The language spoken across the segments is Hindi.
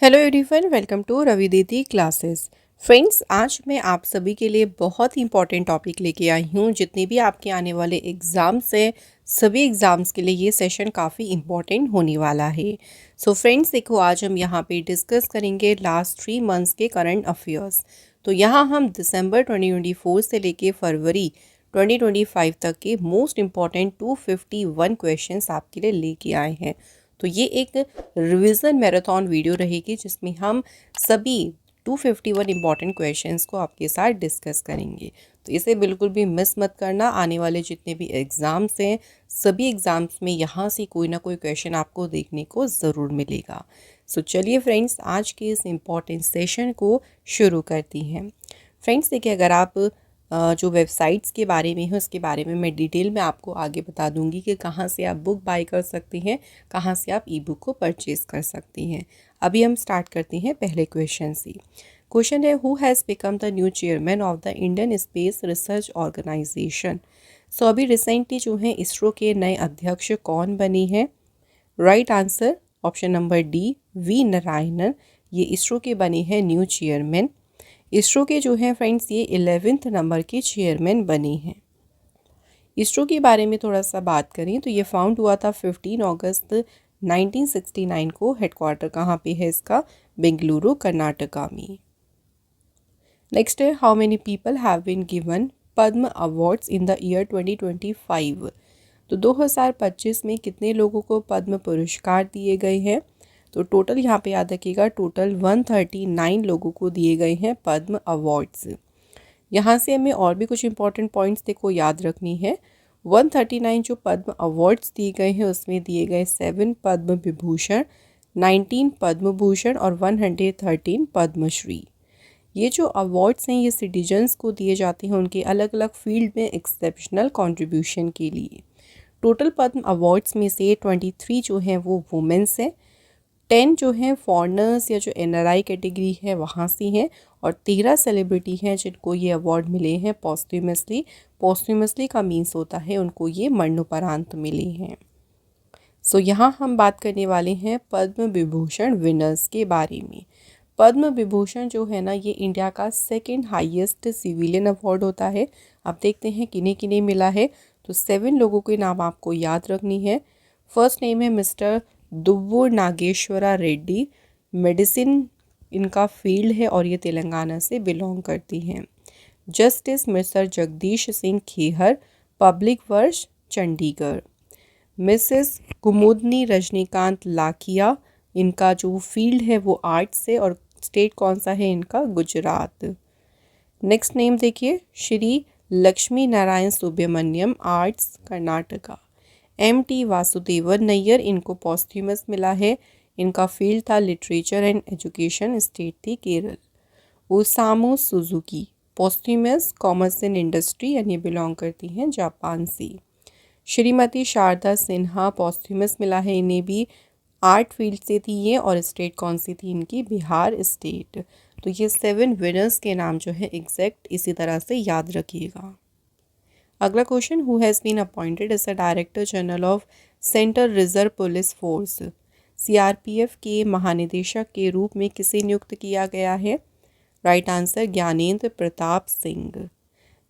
Hello everyone, welcome to Ravi Didi classes. Friends, आज मैं आप सभी के लिए बहुत ही इंपॉर्टेंट टॉपिक लेके आई हूँ। जितने भी आपके आने वाले एग्ज़ाम्स हैं, सभी एग्ज़ाम्स के लिए ये सेशन काफ़ी इम्पॉर्टेंट होने वाला है। सो फ्रेंड्स, देखो आज हम यहाँ पे डिस्कस करेंगे लास्ट 3 मंथ्स के करंट अफेयर्स। तो यहाँ हम दिसंबर 2024 से लेके फरवरी 2025 तक के मोस्ट इम्पॉर्टेंट 251 क्वेश्चंस आपके लिए लेके आए हैं। तो ये एक रिवीजन मैराथन वीडियो रहेगी जिसमें हम सभी 251 इम्पॉर्टेंट क्वेश्चंस को आपके साथ डिस्कस करेंगे। तो इसे बिल्कुल भी मिस मत करना। आने वाले जितने भी एग्ज़ाम्स हैं, सभी एग्ज़ाम्स में यहाँ से कोई ना कोई क्वेश्चन आपको देखने को ज़रूर मिलेगा। सो चलिए फ्रेंड्स, आज के इस इम्पॉर्टेंट सेशन को शुरू करती हैं। फ्रेंड्स देखिए, अगर आप जो वेबसाइट्स के बारे में है उसके बारे में मैं डिटेल में आपको आगे बता दूंगी कि कहाँ से आप बुक बाय कर सकती हैं, कहाँ से आप ई बुक को परचेज़ कर सकती हैं। अभी हम स्टार्ट करते हैं पहले क्वेश्चन से। क्वेश्चन है, who has become the new chairman of the Indian space research organisation. So अभी रिसेंटली जो है इसरो के नए अध्यक्ष कौन बने हैं? Right answer option number D, V Narayanan. ये इसरो के बने हैं न्यू चेयरमैन। इसरो के जो हैं फ्रेंड्स, ये 11th नंबर के चेयरमैन बने हैं। इसरो के बारे में थोड़ा सा बात करें तो ये फाउंड हुआ था 15 अगस्त 1969 को। हेडक्वार्टर कहाँ पे है इसका? बेंगलुरु, कर्नाटका में। नेक्स्ट है, how many people have been given Padma awards in the year 2025। तो 2025 में कितने लोगों को पद्म पुरस्कार दिए गए हैं? तो टोटल यहाँ पे याद रखिएगा, टोटल 139 लोगों को दिए गए हैं पद्म अवार्ड्स। यहाँ से हमें और भी कुछ इंपॉर्टेंट पॉइंट्स देखो याद रखनी है। 139 जो पद्म अवार्ड्स दिए गए हैं उसमें दिए गए 7 पद्म विभूषण, 19 पद्म भूषण और 113 पद्मश्री। ये जो अवार्ड्स हैं ये सिटीजन्स को दिए जाते हैं उनके अलग अलग फील्ड में एक्सेप्शनल कंट्रीब्यूशन के लिए। टोटल पद्म अवार्ड्स में से 23 जो हैं वो वुमेंस हैं, 10 जो हैं फॉरेनर्स या जो NRI कैटेगरी है वहाँ से हैं, और 13 सेलिब्रिटी हैं जिनको ये अवार्ड मिले हैं पॉस्ट्यूमसली। पॉस्ट्यूमसली का मीन्स होता है उनको ये मरणोपरांत मिले हैं। सो यहाँ हम बात करने वाले हैं पद्म विभूषण विनर्स के बारे में। पद्म विभूषण जो है ना, ये इंडिया का सेकंड हाईएस्ट सिविलियन अवार्ड होता है। अब देखते हैं किन्हें किन्हें मिला है। तो 7 लोगों के नाम आपको याद रखनी है। फर्स्ट नेम है मिस्टर दुव्वूर नागेश्वरा रेड्डी। मेडिसिन इनका फील्ड है और ये तेलंगाना से बिलोंग करती हैं। Justice mister Jagdish Singh Khehar, public works, Chandigarh. Mrs कुमुदनी रजनीकांत लाखिया, इनका जो फील्ड है वो आर्ट्स है और स्टेट कौन सा है इनका? गुजरात। नेक्स्ट नेम देखिए, श्री लक्ष्मी नारायण सुब्रमण्यम, आर्ट्स, कर्नाटका। MT वासुदेवन नैयर, इनको पॉस्ट्यूमस मिला है। इनका फील्ड था लिटरेचर एंड एजुकेशन, स्टेट थी Kerala. Osamu Suzuki, posthumous commerce and industry, यानी बिलोंग करती हैं जापान से। श्रीमती शारदा सिन्हा, पॉस्ट्यूमस मिला है इन्हें भी, आर्ट फील्ड से थी ये, और स्टेट कौन सी थी इनकी? बिहार स्टेट। तो ये 7 विनर्स के नाम जो है एग्जैक्ट इसी तरह से याद रखिएगा। अगला question, who has been appointed as the director general of central reserve police force. CRPF के महानिदेशक के रूप में किसे नियुक्त किया गया है? Right answer, Gyanendra Pratap Singh.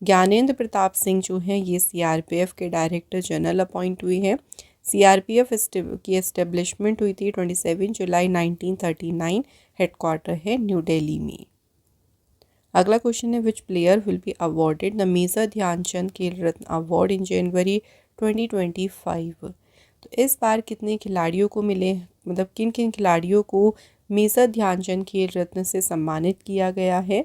ज्ञानेंद्र प्रताप सिंह जो हैं ये CRPF के डायरेक्टर जनरल अपॉइंट हुए हैं। CRPF की एस्टेब्लिशमेंट हुई थी 27 जुलाई 1939। हेडक्वार्टर है न्यू दिल्ली में। अगला क्वेश्चन है, which player will be awarded the Major Dhyanchand Khel Ratna award in January 2025। तो इस बार कितने खिलाड़ियों को मिले, मतलब किन किन खिलाड़ियों को मेजर ध्यानचंद खेल रत्न से सम्मानित किया गया है?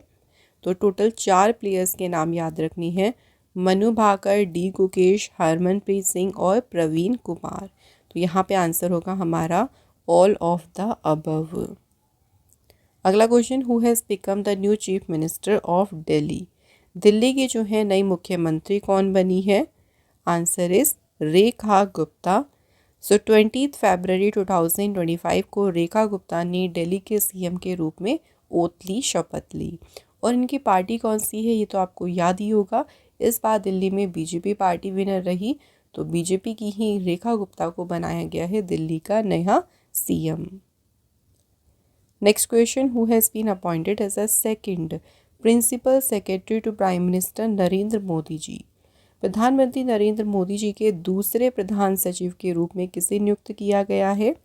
तो टोटल 4 प्लेयर्स के नाम याद रखनी है, मनु भाकर, डी गुकेश, हरमनप्रीत सिंह और प्रवीण कुमार। तो यहाँ पे आंसर होगा हमारा ऑल ऑफ द अबव। अगला question, who has become the new chief minister of Delhi. Delhi की जो है नई मुख्यमंत्री कौन बनी है? Answer is Rekha Gupta. सो 20 फरवरी 2025 को रेखा गुप्ता ने दिल्ली के CM के रूप में ओथ ली, शपथ ली। और इनकी पार्टी कौन सी है ये तो आपको याद ही होगा। इस बार दिल्ली में BJP पार्टी विनर रही, तो BJP की ही रेखा गुप्ता को बनाया गया है दिल्ली का नया CM। Next question, who has been appointed as a second principal secretary to prime minister Narendra Modi ji. प्रधानमंत्री नरेंद्र मोदी जी के दूसरे प्रधान सचिव के रूप में किसे नियुक्त किया गया है?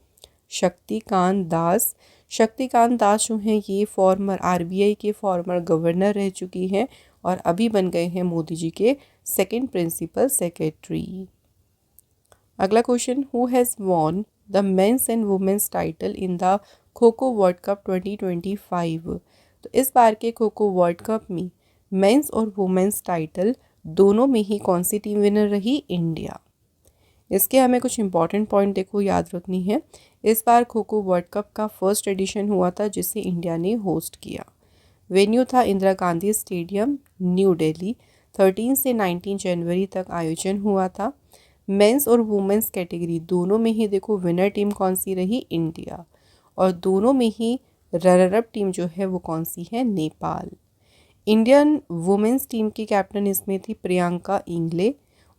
शक्तिकांत दास। शक्तिकांत दास जो हैं ये फॉर्मर आरबीआई के फॉर्मर गवर्नर रह चुकी हैं और अभी बन गए हैं मोदी जी के सेकंड प्रिंसिपल सेक्रेटरी। अगला question, who has won the men's and women's title in the kho kho world cup 2025। तो इस बार के खो खो वर्ल्ड कप में मेंस और वुमेन्स टाइटल दोनों में ही कौन सी टीम विनर रही? इंडिया। इसके हमें कुछ इंपॉर्टेंट पॉइंट देखो याद रखनी है। इस बार खो खो वर्ल्ड कप का फर्स्ट एडिशन हुआ था जिसे इंडिया ने होस्ट किया। वेन्यू था इंदिरा गांधी स्टेडियम, न्यू दिल्ली। 13 से 19 जनवरी तक आयोजन हुआ था। मेंस और वुमेन्स कैटेगरी दोनों में ही देखो विनर टीम कौन सी रही? इंडिया। और दोनों में ही रनर अप टीम जो है वो कौन सी है? नेपाल। इंडियन वुमेन्स टीम की कैप्टन इसमें थी प्रियंका इंगले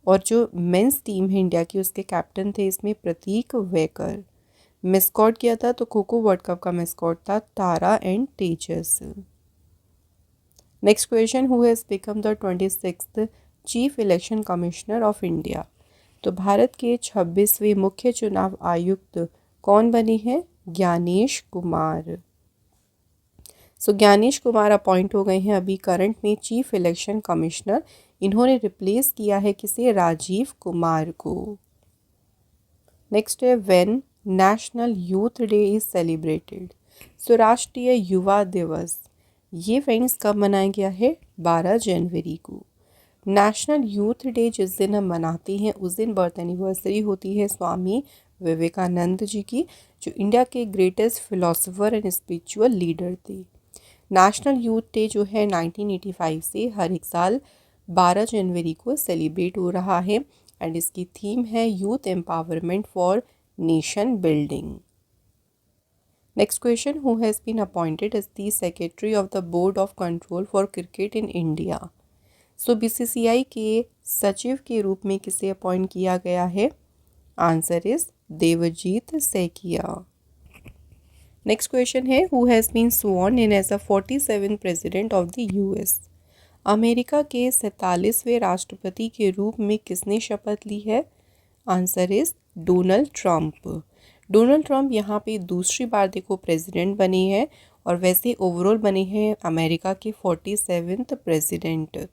और जो मेंस टीम है इंडिया की उसके कैप्टन थे इसमें प्रतीक वेकर। मिसकॉट किया था तो खो खो वर्ल्ड कप का मिसकॉट था Tara and Tejas. Next question, who has become the 26th chief election commissioner of India. तो भारत के 26वें मुख्य चुनाव आयुक्त कौन बने हैं? ज्ञानेश कुमार। ज्ञानेश कुमार अपॉइंट हो गए हैं अभी करंट में चीफ इलेक्शन कमिश्नर। इन्होंने रिप्लेस किया है किसे? राजीव कुमार को। नेक्स्ट है, when national youth day is celebrated. राष्ट्रीय युवा दिवस ये फ्रेंड्स कब मनाया गया है? 12 जनवरी को। नेशनल यूथ डे जिस दिन हम मनाते हैं उस दिन बर्थ एनिवर्सरी होती है स्वामी विवेकानंद जी की, जो इंडिया के greatest philosopher and spiritual leader थे। नेशनल यूथ डे जो है 1985 से हर एक साल 12 जनवरी को सेलिब्रेट हो रहा है एंड इसकी थीम है youth empowerment for nation building. Next question, who has been appointed as the secretary of the board of control for cricket in India. BCCI के सचिव के रूप में किसे अपॉइंट किया गया है? Answer is Devajit Saikia. Next question है, who has been sworn in as a 47th president of the US. America के 47वें राष्ट्रपति के रूप में किसने शपथ ली है? Answer is Donald Trump. Donald Trump यहाँ पे दूसरी बार देखो प्रेसिडेंट बने हैं और वैसे ओवरऑल बने हैं अमेरिका के 47th प्रेसिडेंट।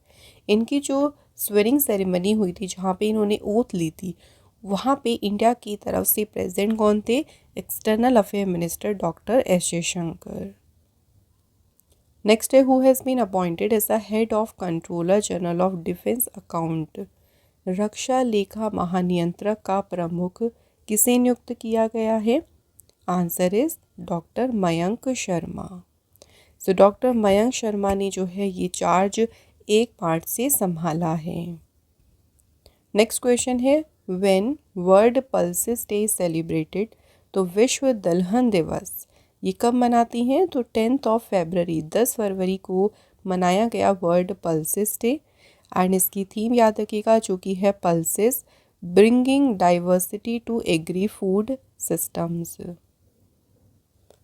इनकी जो स्वेरिंग सेरेमनी हुई थी जहाँ पे इन्होंने ओथ ली थी वहाँ पे इंडिया की तरफ से प्रेसिडेंट कौन थे? External affair minister doctor S Jaishankar. Next है, who has been appointed as the head of controller general of defence account. रक्षा लेखा महानियंत्रक का प्रमुख किसे नियुक्त किया गया है? Answer is doctor Mayank Sharma. Doctor Mayank Sharma ने जो है ये चार्ज एक मार्च से संभाला है। नेक्स्ट क्वेश्चन है, when world pulses day celebrated. तो विश्व दलहन दिवस ये कब मनाती हैं? तो 10 फरवरी 10 फरवरी को मनाया गया वर्ल्ड पल्सेस डे एंड इसकी थीम याद रखिएगा जो कि है pulses bringing diversity to agri food systems.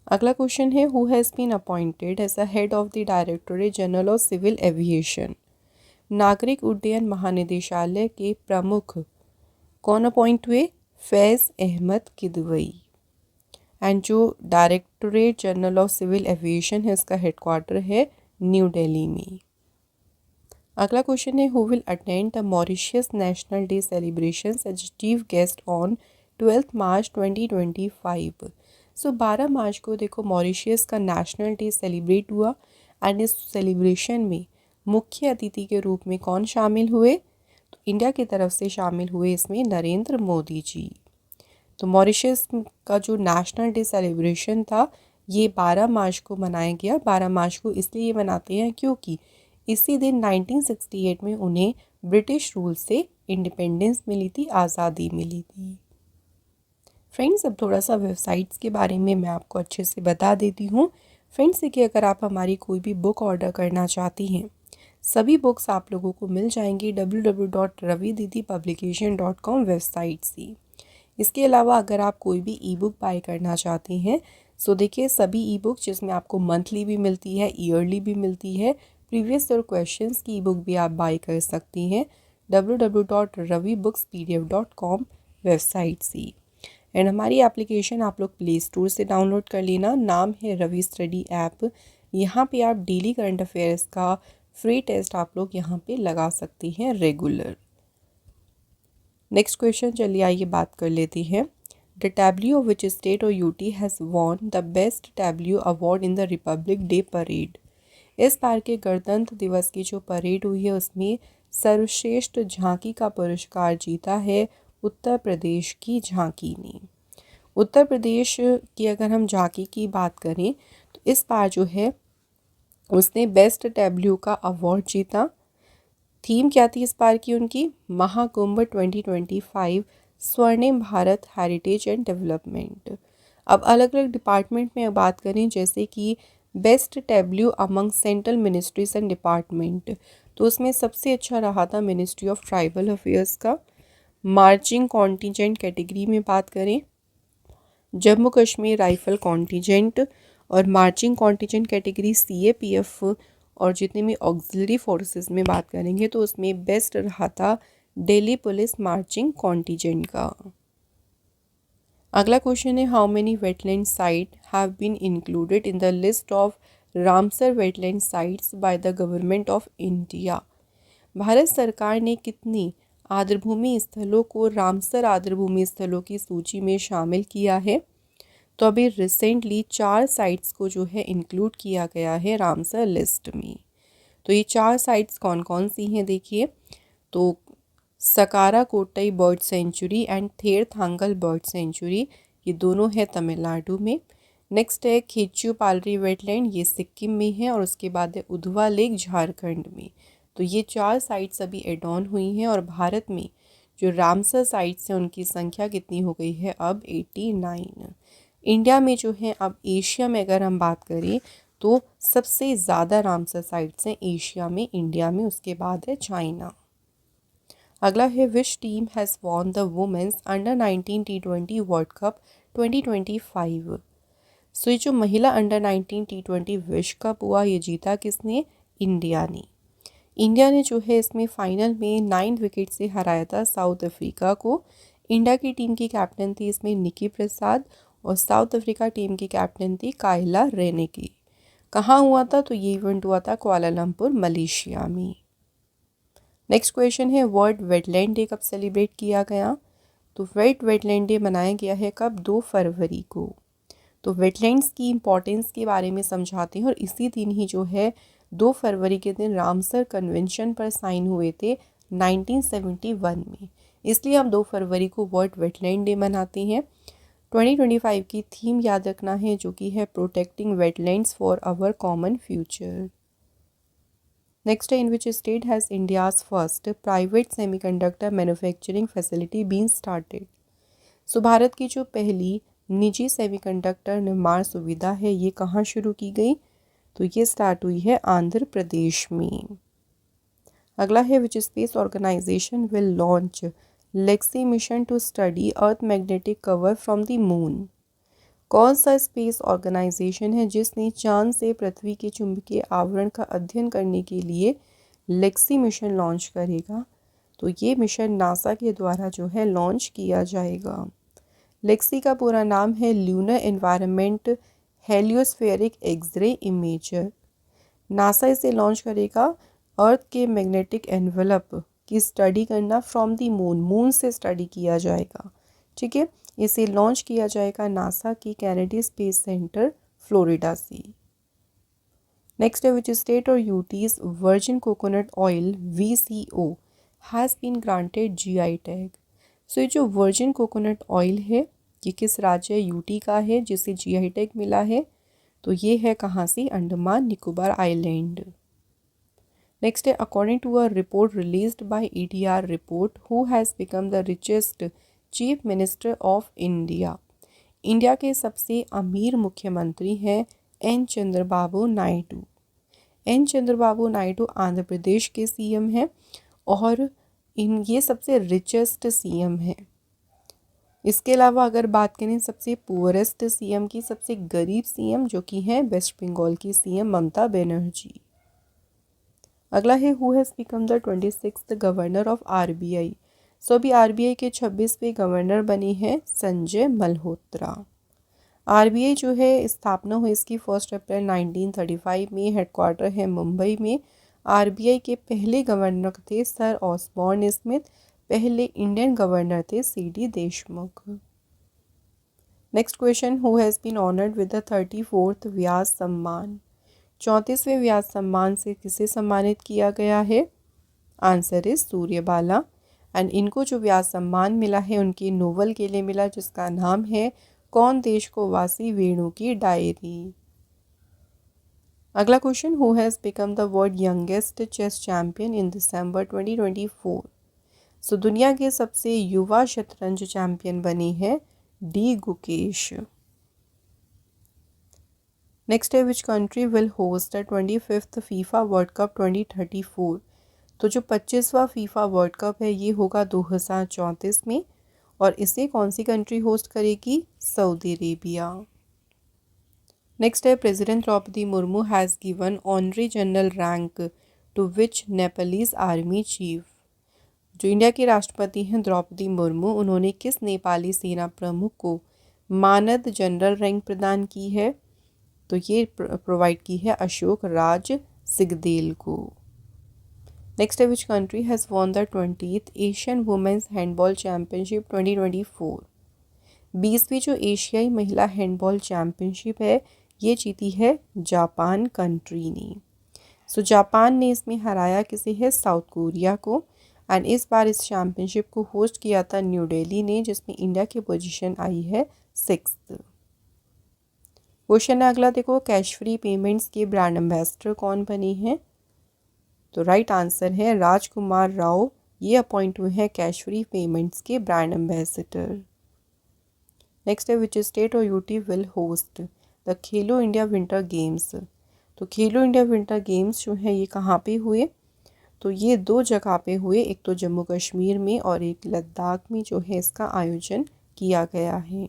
अगला क्वेश्चन है, who has been appointed as a head of the directorate general of civil aviation. नागरिक उड्डयन महानिदेशालय के प्रमुख कौन अपॉइंट हुए? फैज़ अहमद किदवई। एंड जो directorate general of civil aviation है इसका हेडक्वार्टर है न्यू दिल्ली में। अगला क्वेश्चन है, who will attend the Mauritius national day celebrations as chief guest on 12 March 2025। 12 मार्च को देखो मॉरिशियस का नेशनल डे सेलिब्रेट हुआ एंड इस सेलिब्रेशन में मुख्य अतिथि के रूप में कौन शामिल हुए? तो इंडिया की तरफ से शामिल हुए इसमें नरेंद्र मोदी जी। तो मॉरिशस का जो नेशनल डे सेलिब्रेशन था ये 12 मार्च को मनाया गया। 12 मार्च को इसलिए मनाते हैं क्योंकि इसी दिन 1968 में उन्हें ब्रिटिश रूल से इंडिपेंडेंस मिली थी, आज़ादी मिली थी। फ्रेंड्स, अब थोड़ा सा वेबसाइट्स के बारे में मैं आपको अच्छे से बता देती हूँ। फ्रेंड्स, देखिए अगर आप हमारी कोई भी बुक ऑर्डर करना चाहती हैं सभी बुक्स आप लोगों को मिल जाएंगी www.ravididipublication.com वेबसाइट से। इसके अलावा अगर आप कोई भी ई बुक बाय करना चाहते हैं सो देखिए सभी ई बुक जिसमें आपको मंथली भी मिलती है, ईयरली भी मिलती है, प्रीवियस ईयर क्वेश्चंस की ई बुक भी आप बाय कर सकती हैं www.ravibookspdf.com वेबसाइट से। एंड हमारी एप्लीकेशन आप लोग प्ले स्टोर से डाउनलोड कर लेना, नाम है रवि स्टडी ऐप। यहाँ पे आप डेली करंट अफेयर्स का फ्री टेस्ट आप लोग यहाँ पे लगा सकती हैं रेगुलर। नेक्स्ट क्वेश्चन चलिए आइए बात कर लेती हैं। The tableau of which state और UT has won the best tableau award in the republic day parade. इस बार के गणतंत्र दिवस की जो परेड हुई है उसमें सर्वश्रेष्ठ झांकी का पुरस्कार जीता है उत्तर प्रदेश की झांकी ने। उत्तर प्रदेश की अगर हम झांकी की बात करें तो इस बार जो है उसने बेस्ट टैब्ल्यू का अवार्ड जीता। थीम क्या थी इस बार की उनकी? महाकुंभ 2025 स्वर्णिम भारत हेरिटेज एंड डेवलपमेंट। अब अलग अलग डिपार्टमेंट में बात करें जैसे कि best Tableau among central ministries and department, तो उसमें सबसे अच्छा रहा था मिनिस्ट्री ऑफ ट्राइबल अफेयर्स का। मार्चिंग कॉन्टीजेंट कैटेगरी में बात करें जम्मू कश्मीर राइफल कॉन्टीजेंट, और मार्चिंग कॉन्टीजेंट कैटेगरी CAPF, और जितने भी ऑक्सिलरी फोर्सेस में बात करेंगे तो उसमें बेस्ट रहा था दिल्ली पुलिस मार्चिंग कॉन्टीजेंट का। अगला क्वेश्चन है how many wetland site have been included in the list of Ramsar wetland sites by the government of India. भारत सरकार ने कितनी आर्द्रभूमि स्थलों को रामसर आर्द्रभूमि स्थलों की सूची में शामिल किया है? तो अभी रिसेंटली 4 साइट्स को जो है इंक्लूड किया गया है रामसर लिस्ट में। तो ये 4 साइट्स कौन कौन सी हैं देखिए, तो Sakkarakottai bird sanctuary and Therthangal bird sanctuary, ये दोनों है तमिलनाडु में। नेक्स्ट है खेच्यूपालरी वेटलैंड, ये सिक्किम में है, और उसके बाद है उधवा लेक झारखंड में। तो ये 4 साइट्स अभी एड ऑन हुई हैं, और भारत में जो रामसर साइट्स हैं उनकी संख्या कितनी हो गई है अब 89। इंडिया में जो है अब एशिया में अगर हम बात करें तो सबसे ज़्यादा रामसर साइट्स हैं एशिया में, इंडिया में, उसके बाद है चाइना। अगला है which team has won the women's under 19 T20 world cup 2025। सो ये जो महिला अंडर 19 T20 विश्व कप हुआ ये जीता किसने? इंडिया ने। इंडिया ने जो है इसमें फाइनल में 9 विकेट से हराया था साउथ अफ्रीका को। इंडिया की टीम की कैप्टन थी इसमें निकी प्रसाद, और साउथ अफ्रीका टीम की कैप्टन थी कायला रेनेकी। कहाँ हुआ था? तो ये इवेंट हुआ था कुआलालंपुर मलेशिया में। नेक्स्ट क्वेश्चन है वर्ल्ड वेटलैंड डे कब सेलिब्रेट किया गया? तो वर्ल्ड वेटलैंड डे मनाया गया है कब? 2 फरवरी को। तो वेटलैंड्स की इम्पोर्टेंस के बारे में समझाते हैं, और इसी दिन ही जो है 2 फरवरी के दिन रामसर कन्वेंशन पर साइन हुए थे 1971 में, इसलिए हम 2 फरवरी को वर्ल्ड वेटलैंड डे मनाते हैं। 2025 की थीम याद रखना है जो कि है protecting wetlands for our common future. Next है in which state has India's first private semiconductor manufacturing facility been started. So Bharat की जो पहली निजी सेमीकंडक्टर निर्माण सुविधा है ये कहाँ शुरू की गई? तो ये स्टार्ट हुई है आंध्र प्रदेश में। अगला है which space organisation will launch LEXI mission to study earth magnetic cover from the moon. कौन सा स्पेस ऑर्गेनाइजेशन है जिसने चांद से पृथ्वी के चुंबकीय आवरण का अध्ययन करने के लिए लेक्सी मिशन लॉन्च करेगा? तो ये मिशन नासा के द्वारा जो है लॉन्च किया जाएगा। लेक्सी का पूरा नाम है lunar environment heliospheric x ray imager. NASA इसे लॉन्च करेगा अर्थ के मैग्नेटिक एनवलप की स्टडी करना फ्रॉम द मून, मून से स्टडी किया जाएगा। ठीक है, इसे लॉन्च किया जाएगा नासा की कैनेडी स्पेस सेंटर फ्लोरिडा से। नेक्स्ट है विच स्टेट और UTs virgin coconut oil VCO has been granted GI tag. So ये जो वर्जिन कोकोनट ऑयल है ये किस राज्य यूटी का है जिसे GI टैग मिला है? तो ये है कहाँ से? अंडमान निकोबार आइलैंड। नेक्स्ट है according to a report released by ETR report who has become the richest chief minister of India. India के सबसे अमीर मुख्यमंत्री हैं N चंद्रबाबू नायडू। N चंद्रबाबू नायडू आंध्र प्रदेश के CM हैं, और ये सबसे रिचेस्ट CM हैं। इसके अलावा अगर बात करें सबसे पुअरेस्ट सीएम की, सबसे गरीब सीएम जो कि हैं वेस्ट बंगाल की सीएम ममता बनर्जी। अगला है who has become the 26th governor of RBI. So अभी आरबीआई के 26वें गवर्नर बने हैं संजय मल्होत्रा। आरबीआई जो है स्थापना हुई इसकी 1 अप्रैल 1935 में, हेडक्वार्टर है मुंबई में। आरबीआई के पहले गवर्नर थे सर ऑसबॉर्न स्मिथ, पहले इंडियन गवर्नर थे CD Deshmukh. Next question, who has been honoured with the 34th Vyas Samman. 34वें व्यास सम्मान से किसे सम्मानित किया गया है? Answer is Suryabala. एंड इनको जो व्यास सम्मान मिला है उनकी नोवेल के लिए मिला जिसका नाम है कौन देश को वासी वेणु की डायरी। अगला question, who has become the world youngest chess champion in December 2024। So दुनिया के सबसे युवा शतरंज चैंपियन बने हैं डी गुकेश। नेक्स्ट है which country will host the 25th FIFA world cup 2034। तो जो 25वां फीफा वर्ल्ड कप है ये होगा 2034 में, और इसे कौन सी कंट्री होस्ट करेगी? Saudi Arabia. नेक्स्ट है president Droupadi Murmu has given honorary general rank to which Nepalese army chief. जो इंडिया के राष्ट्रपति हैं द्रौपदी मुर्मू, उन्होंने किस नेपाली सेना प्रमुख को मानद जनरल रैंक प्रदान की है? तो ये प्रोवाइड की है अशोक राज सिगदेल को। नेक्स्ट है which country has won the 20th Asian women's handball championship 2024। 20वीं जो एशियाई महिला हैंडबॉल चैम्पियनशिप है ये जीती है जापान कंट्री ने। सो जापान ने इसमें हराया किसे है? साउथ कोरिया को। एंड इस बार इस चैम्पियनशिप को होस्ट किया था न्यू दिल्ली ने, जिसमें इंडिया की पोजीशन आई है 6th। क्वेश्चन है अगला, देखो कैश फ्री पेमेंट्स के ब्रांड एम्बेसडर कौन बने हैं? तो राइट आंसर है राजकुमार राव, ये अपॉइंट हुए हैं कैश फ्री पेमेंट्स के ब्रांड एम्बेसडर। नेक्स्ट है विच स्टेट और UT will host the Khelo India winter games. तो खेलो इंडिया विंटर गेम्स जो है ये कहाँ पे हुए? तो ये 2 जगह पे हुए, एक तो जम्मू कश्मीर में और एक लद्दाख में जो है इसका आयोजन किया गया है।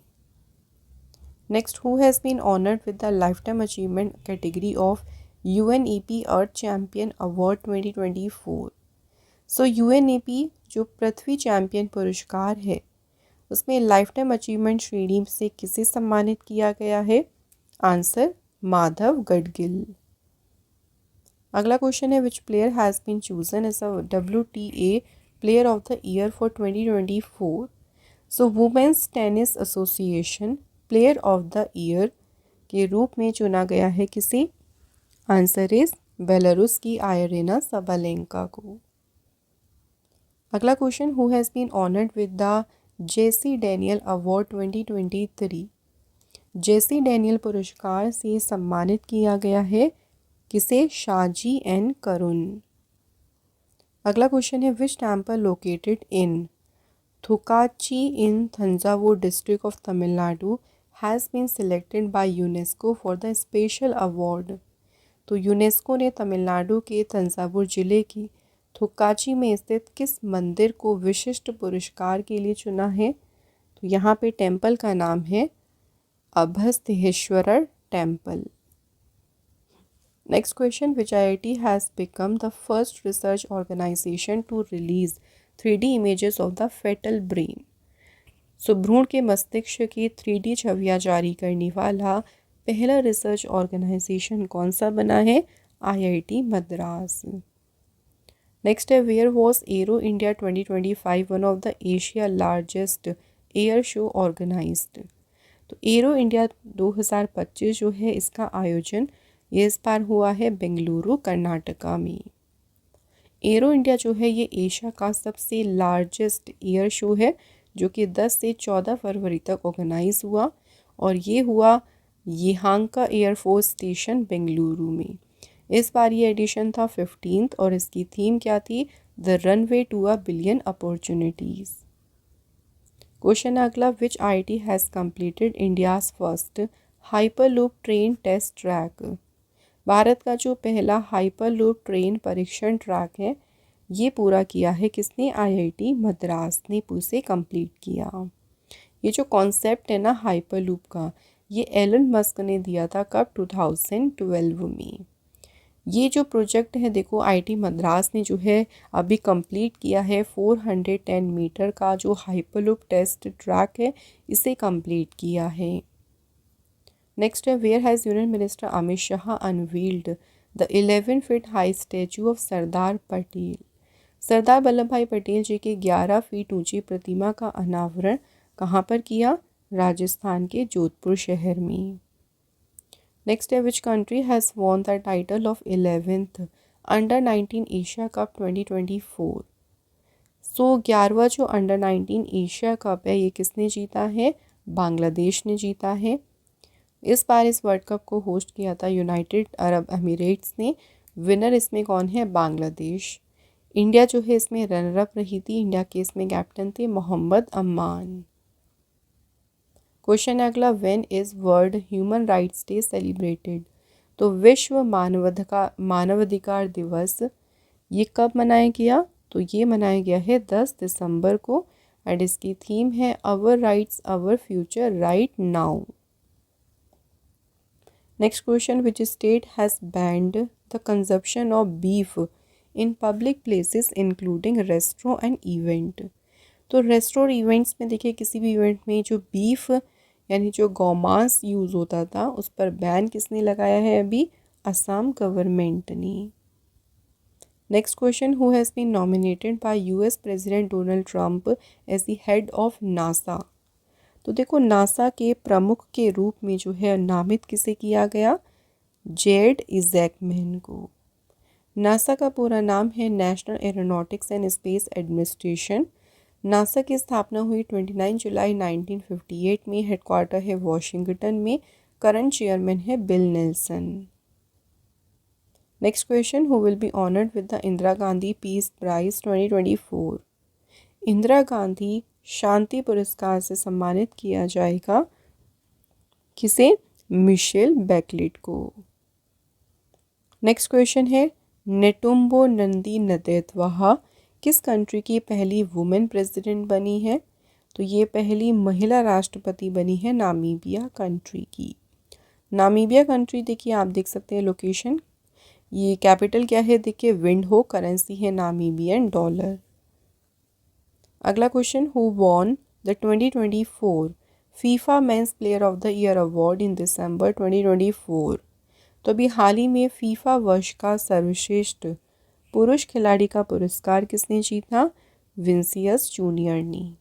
Next, who has been honoured with the lifetime achievement category of UNEP earth champion award 2024। So UNEP जो पृथ्वी चैम्पियन पुरस्कार है उसमें लाइफ टाइम अचीवमेंट श्रेणी से किसे सम्मानित किया गया है? आंसर माधव गडगिल। अगला क्वेश्चन है which player has been chosen as a WTA player of the year for 2024। So women's tennis association player of the year के रूप में चुना गया है किसे? आंसर इज बेलारूस की आयरेना सबालेंका को। अगला question, who has been honoured with the JC Daniel award 2023। JC Daniel पुरस्कार से सम्मानित किया गया है किसे? शाजी एन करुण। अगला क्वेश्चन है which temple located in Thukachi in Thanjavur district of Tamil Nadu has been selected by UNESCO for the special award. तो यूनेस्को ने तमिलनाडु के तंजावुर जिले की थुकाची में स्थित किस मंदिर को विशिष्ट पुरस्कार के लिए चुना है? तो यहाँ पे टेम्पल का नाम है Abhastheshwarar temple. Next question, which IIT has become the first research organisation to release 3D images of the fetal brain. So भ्रूण के मस्तिष्क की 3D छवियाँ जारी करने वाला पहला रिसर्च ऑर्गेनाइजेशन कौन सा बना है? IIT मद्रास। नेक्स्ट है where was Aero India 2025 one of the Asia largest air show organised. तो एरो इंडिया 2025 जो है इसका आयोजन ये इस बार हुआ है बेंगलुरु कर्नाटका में। एरो इंडिया जो है ये एशिया का सबसे लार्जेस्ट एयर शो है जो कि 10 से 14 फरवरी तक ऑर्गेनाइज हुआ, और ये हुआ येहांका एयरफोर्स स्टेशन बेंगलुरु में। इस बार ये एडिशन था 15th और इसकी थीम क्या थी? The runway to a billion opportunities. Question अगला, which IIT has completed India's first hyperloop train test track. भारत का जो पहला हाइपरलूप ट्रेन परीक्षण ट्रैक है ये पूरा किया है किसने? IIT मद्रास ने उसे कंप्लीट किया। ये जो कॉन्सेप्ट है ना हाइपरलूप का, ये एलन मस्क ने दिया था कब, 2012 में। ये जो प्रोजेक्ट है देखो आईटी मद्रास ने जो है अभी कंप्लीट किया है, 410 मीटर का जो हाइपरलूप टेस्ट ट्रैक है इसे कंप्लीट किया है। नेक्स्ट है, where has union minister Amit Shah unveiled the 11 feet high statue of Sardar Patel. Sardar Vallabh Bhai Patel जी के 11 फीट ऊंची प्रतिमा का अनावरण कहाँ पर किया, राजस्थान के जोधपुर शहर में। नेक्स्ट है, which country has won the title of 11th under 19 Asia cup 2024। सो 11वां जो अंडर 19 एशिया कप है ये किसने जीता है, बांग्लादेश ने जीता है। इस बार इस वर्ल्ड कप को होस्ट किया था यूनाइटेड अरब अमीरेट्स ने। विनर इसमें कौन है, बांग्लादेश। इंडिया जो है इसमें रनर अप रही थी, इंडिया के इसमें कैप्टन थे मोहम्मद अमान। क्वेश्चन है अगला, when is world human rights day celebrated. तो विश्व मानवाधिकार दिवस ये कब मनाया गया, तो ये मनाया गया है 10 दिसंबर को एंड इसकी थीम है our rights our future right now. Next question, which state has banned the consumption of beef in public places including restaurant and event. तो रेस्टोरेंट इवेंट्स में देखिए किसी भी इवेंट में जो बीफ यानी जो गौमांस यूज़ होता था उस पर बैन किसने लगाया है अभी, असम गवर्नमेंट ने। Next question, who has been nominated by US president Donald Trump as the head of NASA. तो देखो नासा के प्रमुख के रूप में जो है नामित किसे किया गया, जेड इजैकमैन को। नासा का पूरा नाम है national aeronautics and space administration. NASA की स्थापना हुई 29 जुलाई 1958 में, हेडक्वार्टर है वॉशिंगटन में, करंट चेयरमैन है Bill Nelson. Next question, who will be honoured with the Indira Gandhi peace prize 2024। Indira Gandhi शांति पुरस्कार से सम्मानित किया जाएगा किसे, मिशेल बैकलेट को। नेक्स्ट क्वेश्चन है, नेटुम्बो नंदी नदैत्वाहा किस कंट्री की पहली वुमेन प्रेसिडेंट बनी है। तो ये पहली महिला राष्ट्रपति बनी है नामीबिया कंट्री की। नामीबिया कंट्री देखिए आप देख सकते हैं लोकेशन, ये कैपिटल क्या है देखिए विंडहो, करेंसी है नामीबियन डॉलर। अगला question, who won the 2024 FIFA men's player of the year award in December 2024। तो अभी हाल ही में फीफा वर्ष का सर्वश्रेष्ठ पुरुष खिलाड़ी का पुरस्कार किसने जीता, विंसियस जूनियर ने।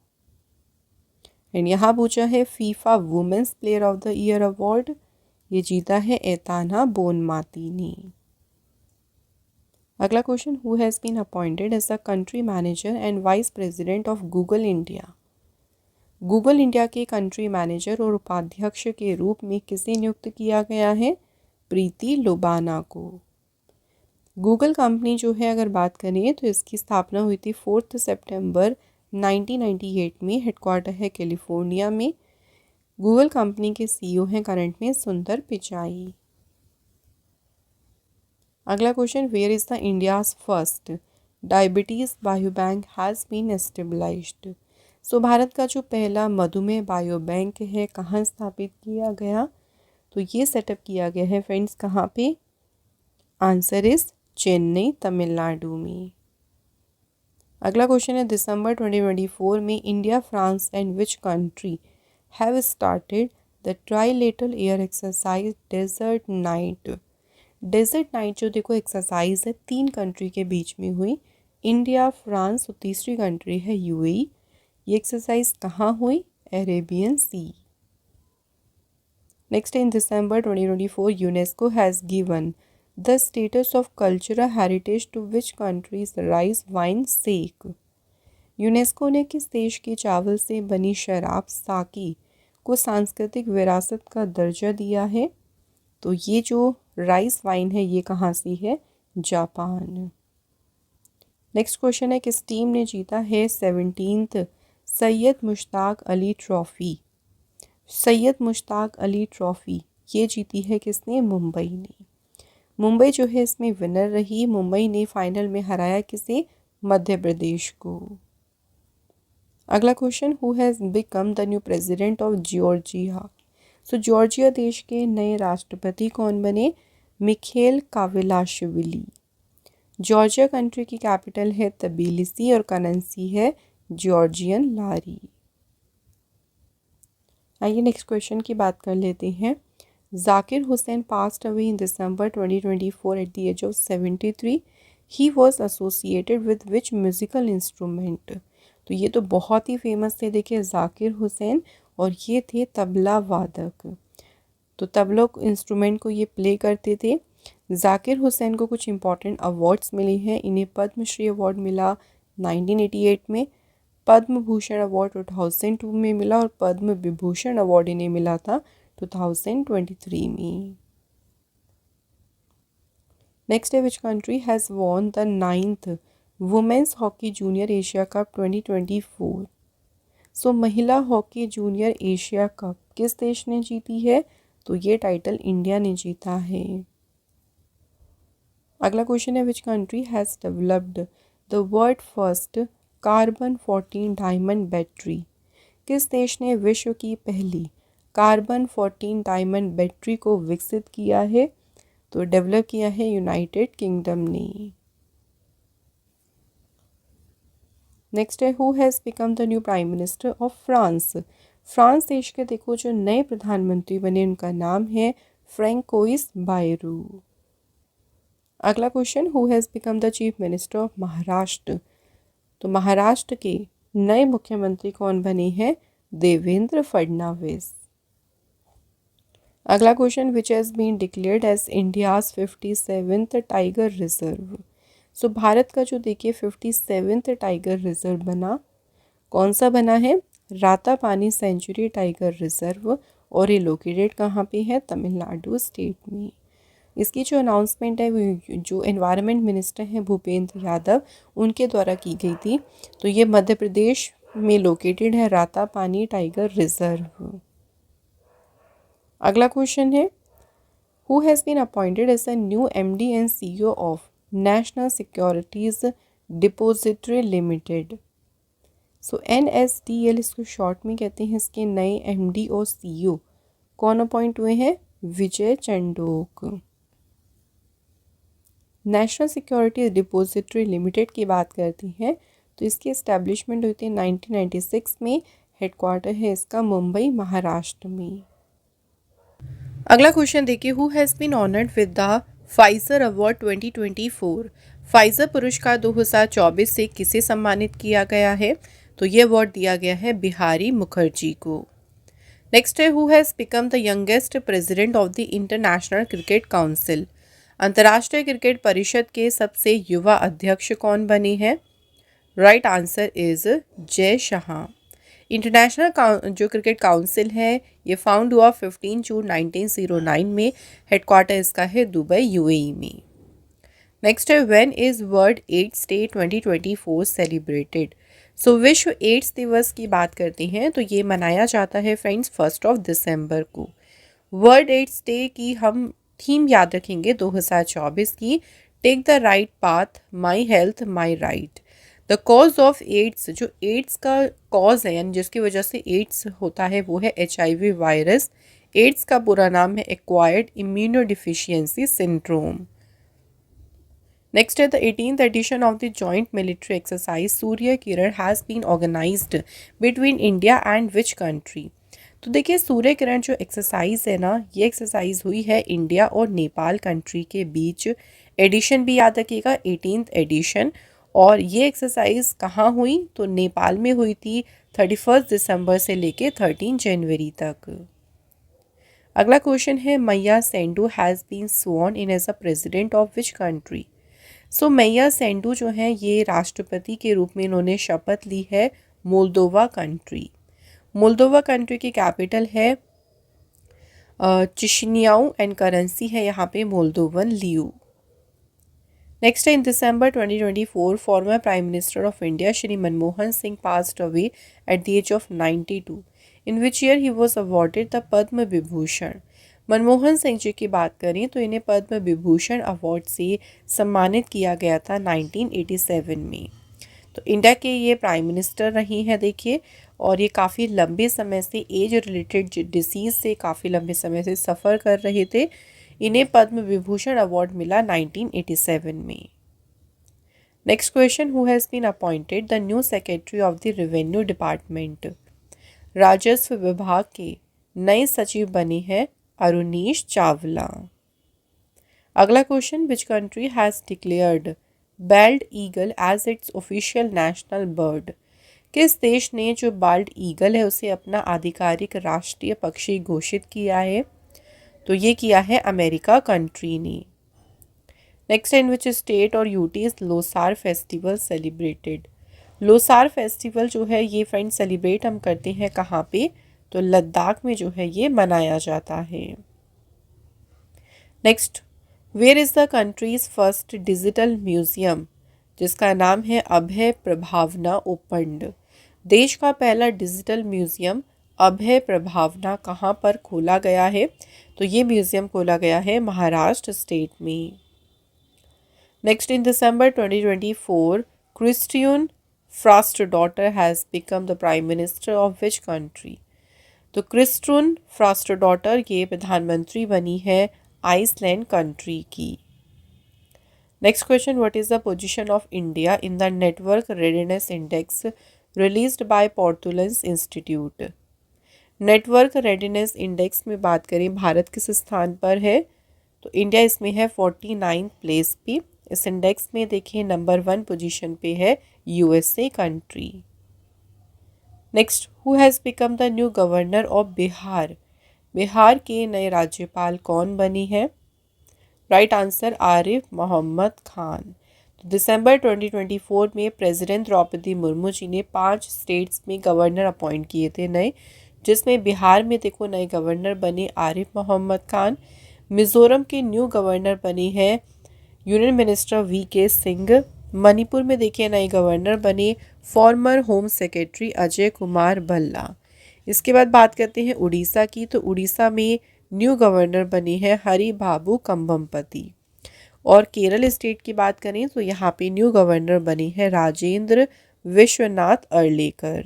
एंड यहाँ पूछा है FIFA women's player of the year award, ये जीता है एताना बोनमाती ने। अगला question, who has been appointed as the country manager and vice president of Google India. Google India के कंट्री मैनेजर और उपाध्यक्ष के रूप में किसे नियुक्त किया गया है, प्रीति लोबाना को। गूगल कंपनी जो है अगर बात करें तो इसकी स्थापना हुई थी 4 सितंबर 1998 में, हेडक्वार्टर है कैलिफोर्निया में। गूगल कंपनी के सीईओ हैं करंट में सुंदर पिचाई। अगला question, where is the India's first diabetes bio bank has been established. So Bharat का जो पहला मधुमेह बायो बैंक है कहाँ स्थापित किया गया, तो ये सेटअप किया गया है फ्रेंड्स कहाँ पे, आंसर इज चेन्नई तमिलनाडु में। अगला क्वेश्चन है, दिसंबर 2024 में India, France and which country have started the trilateral air exercise desert knight. Desert knight जो देखो एक्सरसाइज है 3 कंट्री के बीच में हुई, इंडिया, फ्रांस और तीसरी कंट्री है यूएई। ये एक्सरसाइज कहाँ हुई, Arabian sea. Next, in December 2024 UNESCO has given the status of cultural heritage to which countries rice wine sake. UNESCO ने किस देश के चावल से बनी शराब साकी को सांस्कृतिक विरासत का दर्जा दिया है, तो ये जो राइस वाइन है ये कहाँ से है, जापान। नेक्स्ट क्वेश्चन है, किस टीम ने जीता है 17th Syed Mushtaq Ali trophy. Syed Mushtaq Ali trophy ये जीती है किसने, मुंबई ने। मुंबई जो है इसमें विनर रही, मुंबई ने फाइनल में हराया किसे, मध्य प्रदेश को। अगला question, who has become the new president of Georgia. So Georgia देश के नए राष्ट्रपति कौन बने? मिखेल काविलाशविली। जॉर्जिया कंट्री की कैपिटल है तबिलिसी और करेंसी है जॉर्जियन लारी। आइए नेक्स्ट क्वेश्चन की बात कर लेते हैं। Zakir Hussain passed away in December 2024 at the age of 73। He was associated with which musical instrument. तो ये तो बहुत ही फेमस थे, देखिए जाकिर हुसैन, और ये थे तबला वादक। तो तबला इंस्ट्रूमेंट को ये प्ले करते थे। जाकिर हुसैन को कुछ इंपॉर्टेंट अवार्ड्स मिले हैं। इन्हें पद्मश्री अवार्ड मिला 1988 में, पद्म भूषण अवार्ड 2002 में मिला, और पद्म विभूषण अवार्ड इन्हें मिला था 2023 में। नेक्स्ट है, which country has won the 9th women's hockey junior Asia cup 2024। So महिला हॉकी जूनियर एशिया कप किस देश ने जीती है? तो ये टाइटल इंडिया ने जीता है। अगला क्वेश्चन है, which country has developed the world first carbon 14 diamond battery. किस देश ने विश्व की पहली कार्बन 14 डायमंड बैटरी को विकसित किया है? तो डेवलप किया है यूनाइटेड किंगडम ने। नेक्स्ट है, who has become the new prime minister of France. France देश के देखो जो नए प्रधानमंत्री बने उनका नाम है फ्रैंकोइस बायरू। अगला question, who has become the chief minister of Maharashtra. तो महाराष्ट्र के नए मुख्यमंत्री कौन बने हैं? देवेंद्र फडणवीस। अगला question, which has been declared as India's 57th tiger reserve. So Bharat का जो देखिए 57th टाइगर रिजर्व बना, कौन सा बना है? रातापानी सेंचुरी टाइगर रिजर्व, और ये लोकेटेड कहाँ पे है? तमिलनाडु स्टेट में। इसकी जो अनाउंसमेंट है वो जो एनवायरनमेंट मिनिस्टर हैं भूपेंद्र यादव, उनके द्वारा की गई थी। तो ये मध्य प्रदेश में लोकेटेड है रातापानी टाइगर रिजर्व। अगला क्वेश्चन है, who has been appointed as a new MD and CEO of national securities depository limited. So NSDL इसको शॉर्ट में कहते हैं। इसके नए एमडी और सीईओ कौन अपॉइंट हुए हैं? Vijay Chandok. National security depository limited की बात करती हैं तो इसकी इस्टेब्लिशमेंट हुई थी 1996 में। हेडक्वार्टर है इसका मुंबई महाराष्ट्र में। अगला क्वेश्चन देखिए, who has been honoured with the Pfizer award 2024। Pfizer पुरस्कार 2024 से किसे सम्मानित किया गया है? तो ये अवार्ड दिया गया है बिहारी मुखर्जी को। नेक्स्ट है, who has become the youngest president of the international cricket council. अंतर्राष्ट्रीय क्रिकेट परिषद के सबसे युवा अध्यक्ष कौन बने हैं? Right answer is Jay Shah. International जो क्रिकेट काउंसिल है ये फाउंड हुआ 15 जून 1909 में। हेडक्वार्टर इसका है दुबई UAE में। नेक्स्ट है, when is world AIDS day 2024 celebrated. So विश्व एड्स दिवस की बात करते हैं तो ये मनाया जाता है फ्रेंड्स 1 दिसंबर को। वर्ल्ड एड्स डे की हम थीम याद रखेंगे 2024 की, take the right path, my health my right. The cause of AIDS, जो एड्स का कॉज है यानी जिसकी वजह से एड्स होता है वो है HIV वायरस। एड्स का पूरा नाम है एक्वायर्ड इम्यूनोडिफिशियंसी सिंड्रोम। नेक्स्ट है, the 18th edition of the joint military exercise Surya Kiran has been organised between India and which country. तो देखिए सूर्य किरण जो एक्सरसाइज है ना, ये एक्सरसाइज हुई है इंडिया और नेपाल कंट्री के बीच। एडिशन भी याद रखिएगा 18th एडिशन। और ये एक्सरसाइज कहाँ हुई? तो नेपाल में हुई थी 31 दिसंबर से लेके 13 जनवरी तक। अगला क्वेश्चन है, Maia Sandu has been sworn in as a president of which country. So Maia Sandu जो हैं ये राष्ट्रपति के रूप में इन्होंने शपथ ली है मोल्दोवा कंट्री। मोल्दोवा कंट्री की कैपिटल है चिशिनियाऊ एंड करेंसी है यहाँ पे मोल्दोवन लियू। नेक्स्ट है, in December 2024 former prime minister of India Shri Manmohan Singh passed away at the age of 92। In which year he was awarded the Padma Vibhushan. Manmohan Singh ji की बात करें तो इन्हें पद्म विभूषण अवार्ड से सम्मानित किया गया था 1987 में। तो इंडिया के ये प्राइम मिनिस्टर रही हैं देखिए, और ये काफ़ी लंबे समय से एज रिलेटेड डिसीज़ से काफ़ी लंबे समय से सफ़र कर रहे थे। इन्हें पद्म विभूषण अवार्ड मिला 1987 में। Next question, who has been appointed the new secretary of the revenue department. राजस्व विभाग के नए सचिव बने हैं अरुणीश चावला। अगला question, which country has declared bald eagle as its official national bird. किस देश ने जो बाल्ड ईगल है उसे अपना आधिकारिक राष्ट्रीय पक्षी घोषित किया है? तो ये किया है अमेरिका कंट्री ने। नेक्स्ट, इन विच स्टेट और UT is Losar festival celebrated. Losar festival जो है ये फ्रेंड सेलिब्रेट हम करते हैं कहाँ पे? तो लद्दाख में जो है ये मनाया जाता है। Next, where is the country's first digital museum, जिसका नाम है अभय प्रभावना ओपन्ड। देश का पहला डिजिटल म्यूजियम अभय प्रभावना कहाँ पर खोला गया है? तो ये म्यूजियम खोला गया है महाराष्ट्र स्टेट में। Next, in December 2024 Kristrun Frostadottir has become the prime minister of which country. तो क्रिस्टियन फ्रास्टरडॉटर ये प्रधानमंत्री बनी है आइसलैंड कंट्री की। Next question, what is the position of India in the network readiness index released by Portulans institute. Network readiness index में बात करें भारत किस स्थान पर है? तो इंडिया इसमें है 49 प्लेस पे। इस इंडेक्स में देखिए नंबर 1 पोजीशन पे है USA country. Next, who has become the new governor of Bihar. Bihar के नए राज्यपाल कौन बनी है? Right answer Arif Mohammad Khan. तो दिसंबर 2024 में प्रेसिडेंट द्रौपदी मुर्मू जी ने 5 स्टेट्स में गवर्नर अपॉइंट किए थे नए, जिसमें बिहार में देखो नए गवर्नर बने आरिफ मोहम्मद खान। मिज़ोरम के न्यू गवर्नर बने हैं union minister VK Singh. Manipur में देखिए नए गवर्नर बने former home secretary Ajay Kumar Bhalla. इसके बाद बात करते हैं उड़ीसा की। तो उड़ीसा में न्यू गवर्नर बने हैं हरि बाबू कंभमपति। और केरल स्टेट की बात करें तो यहाँ पे न्यू गवर्नर बने हैं राजेंद्र विश्वनाथ अर्लेकर।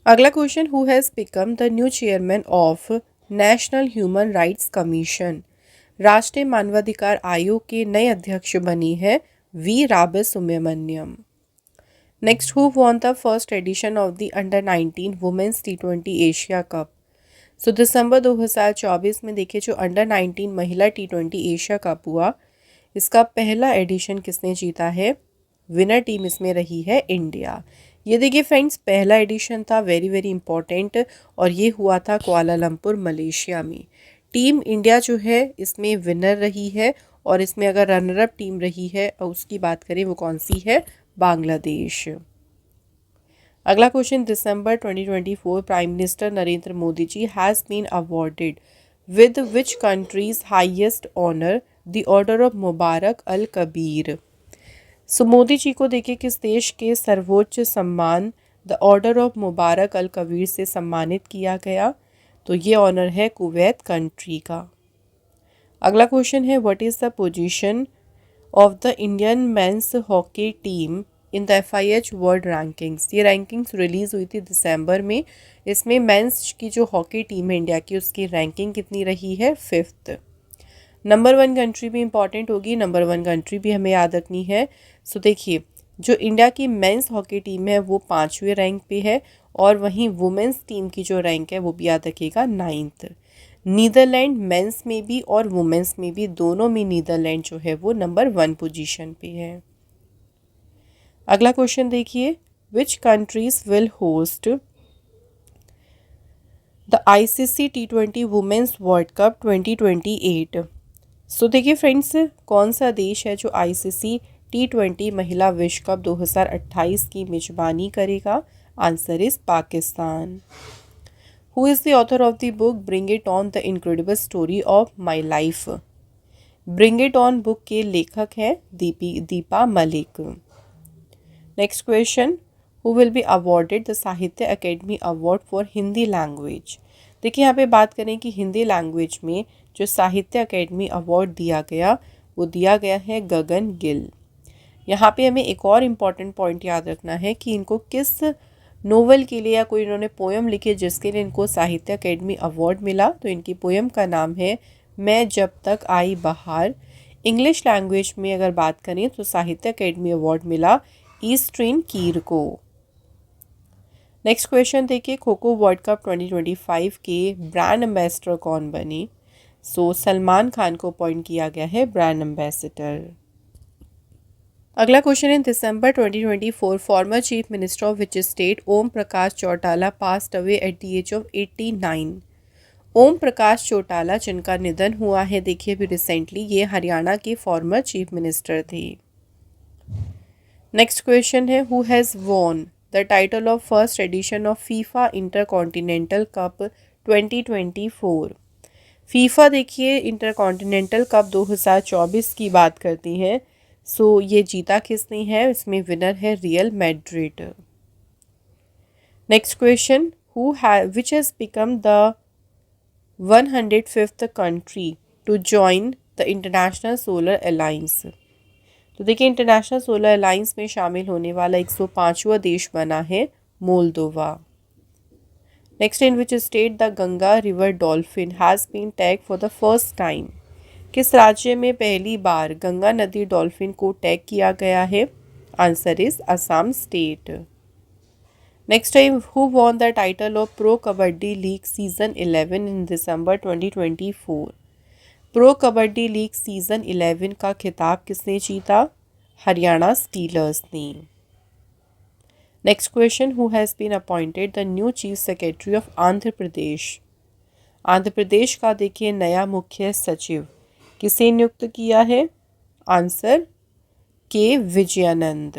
अगला question, who has become the new chairman of national human rights commission. राष्ट्रीय मानवाधिकार आयोग के नए अध्यक्ष बनी है V Ramasubramanian. Next, who won the first edition of the under 19 women's T20 Asia cup. So दिसंबर 2024 में देखिए जो अंडर 19 महिला T20 एशिया कप हुआ, इसका पहला एडिशन किसने जीता है? विनर टीम इसमें रही है इंडिया। ये देखिए फ्रेंड्स पहला एडिशन था, वेरी वेरी इंपॉर्टेंट, और ये हुआ था कुआलालंपुर मलेशिया में। टीम इंडिया जो है इसमें विनर रही है, और इसमें अगर रनर अप टीम रही है और उसकी बात करें वो कौन सी है? बांग्लादेश। अगला question, December 2024 prime minister Narendra Modi ji has been awarded with which country's highest honour the order of Mubarak al Kabir. सो मोदी जी को देखिए किस देश के सर्वोच्च सम्मान the order of Mubarak al Kabir से सम्मानित किया गया? तो ये ऑनर है कुवैत कंट्री का। अगला क्वेश्चन है, what is the position of the Indian men's hockey team in the FIH world rankings. ये रैंकिंग्स रिलीज़ हुई थी दिसंबर में। इसमें मेंस की जो हॉकी टीम है इंडिया की उसकी रैंकिंग कितनी रही है? 5th। नंबर 1 कंट्री भी इंपॉर्टेंट होगी, नंबर 1 कंट्री भी हमें याद रखनी है। सो देखिए जो इंडिया की मेंस हॉकी टीम है वो 5वें रैंक पे है, और वहीं वुमेंस टीम की जो रैंक है वो भी याद रखिएगा 9th। नीदरलैंड मेंस में भी और वुमेंस में भी दोनों में नीदरलैंड जो है वो नंबर 1 पोजीशन पे है। अगला क्वेश्चन देखिए, which countries will host the ICC T20 women's World Cup 2028। So देखिए फ्रेंड्स कौन सा देश है जो ICC T20 महिला विश्व कप 2028 की मेजबानी करेगा? Answer is Pakistan. Who is the author of the book bring it on the incredible story of my life. Bring it on book के लेखक हैं Deepa Malik. Next question, who will be awarded the Sahitya Akademi award for Hindi language. देखिए यहाँ पे बात करें कि हिंदी लैंग्वेज में जो साहित्य अकेडमी अवार्ड दिया गया वो दिया गया है गगन गिल। यहाँ पे हमें एक और इम्पॉर्टेंट पॉइंट याद रखना है कि इनको किस नोवेल के लिए या कोई इन्होंने पोएम लिखी जिसके लिए इनको साहित्य अकेडमी अवार्ड मिला। तो इनकी पोएम का नाम है मैं जब तक आई बहार। इंग्लिश लैंग्वेज में अगर बात करें तो साहित्य अकेडमी अवार्ड मिला ईस्ट्रीन कीर को। नेक्स्ट क्वेश्चन देखिए, खो खो वर्ल्ड कप 2025 के ब्रांड एम्बेसडर कौन बने। सलमान खान को अपॉइंट किया गया है ब्रांड एम्बेसडर। अगला question, in December 2024 former chief minister of which state Om Prakash Chautala passed away at the age of 89। Om Prakash Chautala जिनका निधन हुआ है देखिए अभी रिसेंटली, ये हरियाणा के फॉर्मर चीफ मिनिस्टर थे। नेक्स्ट क्वेश्चन है, who has won the title of first edition of FIFA intercontinental cup 2024। FIFA देखिए इंटरकॉन्टिनेंटल कप 2024 की बात करती है। ये जीता किसने है, इसमें विनर है Real Madrid. Next question, which has become the 105th country to join the International Solar Alliance. तो देखिए इंटरनेशनल सोलर अलायंस में शामिल होने वाला 105वां देश बना है Moldova. Next, in which state the Ganga river dolphin has been tag for the first time. किस राज्य में पहली बार गंगा नदी डॉल्फिन को टैग किया गया है। Answer is Assam state. Next time, who won the title of pro kabaddi league season 11 in December 2024। Pro kabaddi league season 11 का खिताब किसने जीता, हरियाणा स्टीलर्स ने। Next question, who has been appointed the new chief secretary of Andhra Pradesh. Andhra Pradesh का देखिए नया मुख्य सचिव किसे नियुक्त किया है। Answer K Vijayanand.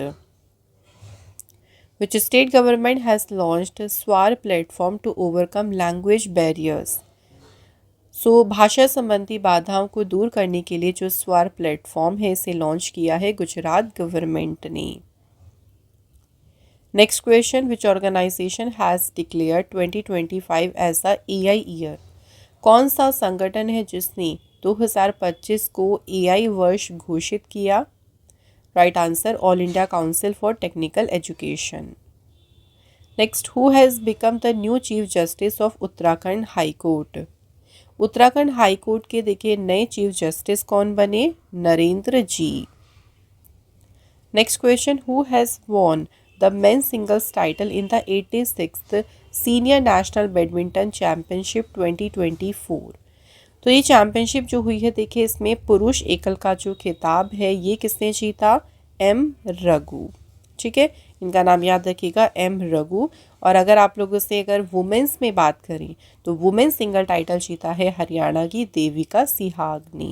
Which state government has launched SWAR platform to overcome language barriers. भाषा संबंधी बाधाओं को दूर करने के लिए जो स्वार प्लेटफॉर्म है इसे लॉन्च किया है गुजरात गवर्नमेंट ने। Next question, which organisation has declare 2025 as the AI year. कौन सा संगठन है जिसने 2025 को AI वर्ष घोषित किया। Right answer, all India council for technical education. Next, who has become the new chief justice of Uttarakhand high court. Uttarakhand high court के देखिए नए चीफ जस्टिस कौन बने, Narendra ji. Next question, who has won the men's singles title in the 86th senior national badminton championship 2024। तो ये चैंपियनशिप जो हुई है देखिए इसमें पुरुष एकल का जो खिताब है ये किसने जीता, M रघु। ठीक है, इनका नाम याद रखिएगा M रघु। और अगर आप लोगों से अगर वुमेंस में बात करें तो वुमेन्स सिंगल टाइटल जीता है हरियाणा की देविका सिहाग ने।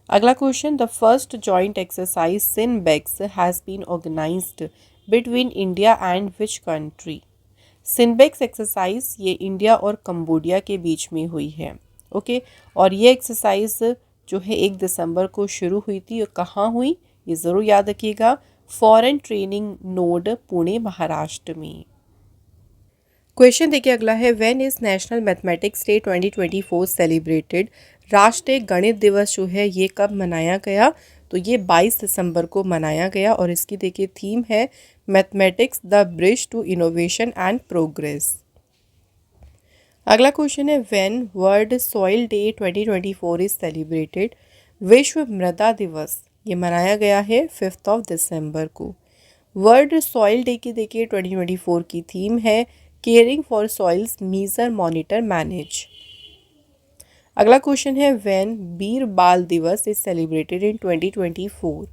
अगला question, the first joint exercise CINBAX has been organised between India and which country. CINBAX exercise ये इंडिया और कंबोडिया के बीच में हुई है। ओके, और ये एक्सरसाइज जो है 1 दिसंबर को शुरू हुई थी और कहाँ हुई ये ज़रूर याद रखिएगा, foreign training node Pune Maharashtra में। क्वेश्चन देखिए अगला है, when is national mathematics day 2024 celebrated. राष्ट्रीय गणित दिवस जो है ये कब मनाया गया, तो ये 22 दिसंबर को मनाया गया और इसकी देखिए थीम है mathematics the bridge to innovation and progress. अगला क्वेश्चन है, when World Soil Day 2024 is celebrated. विश्व मृदा दिवस ये मनाया गया है 5 दिसंबर को। वर्ल्ड सॉइल डे की देखिए 2024 की थीम है caring for soils measure monitor manage. अगला क्वेश्चन है, when Veer Baal Diwas is celebrated in 2024।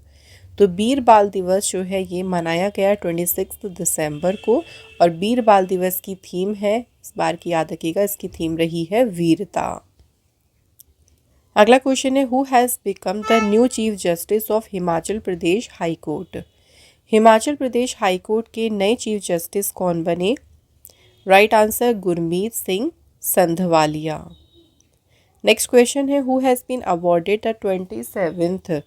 तो वीर बाल दिवस जो है ये मनाया गया 26 दिसंबर को और वीर बाल दिवस की थीम है, इस बार की याद रखिएगा, इसकी थीम रही है वीरता। अगला क्वेश्चन है, who has become the new chief justice of Himachal Pradesh high court. Himachal Pradesh high court के नए चीफ जस्टिस कौन बने। Right answer, Gurmeet Singh Sandhawalia. Next question है, who has been awarded the 27th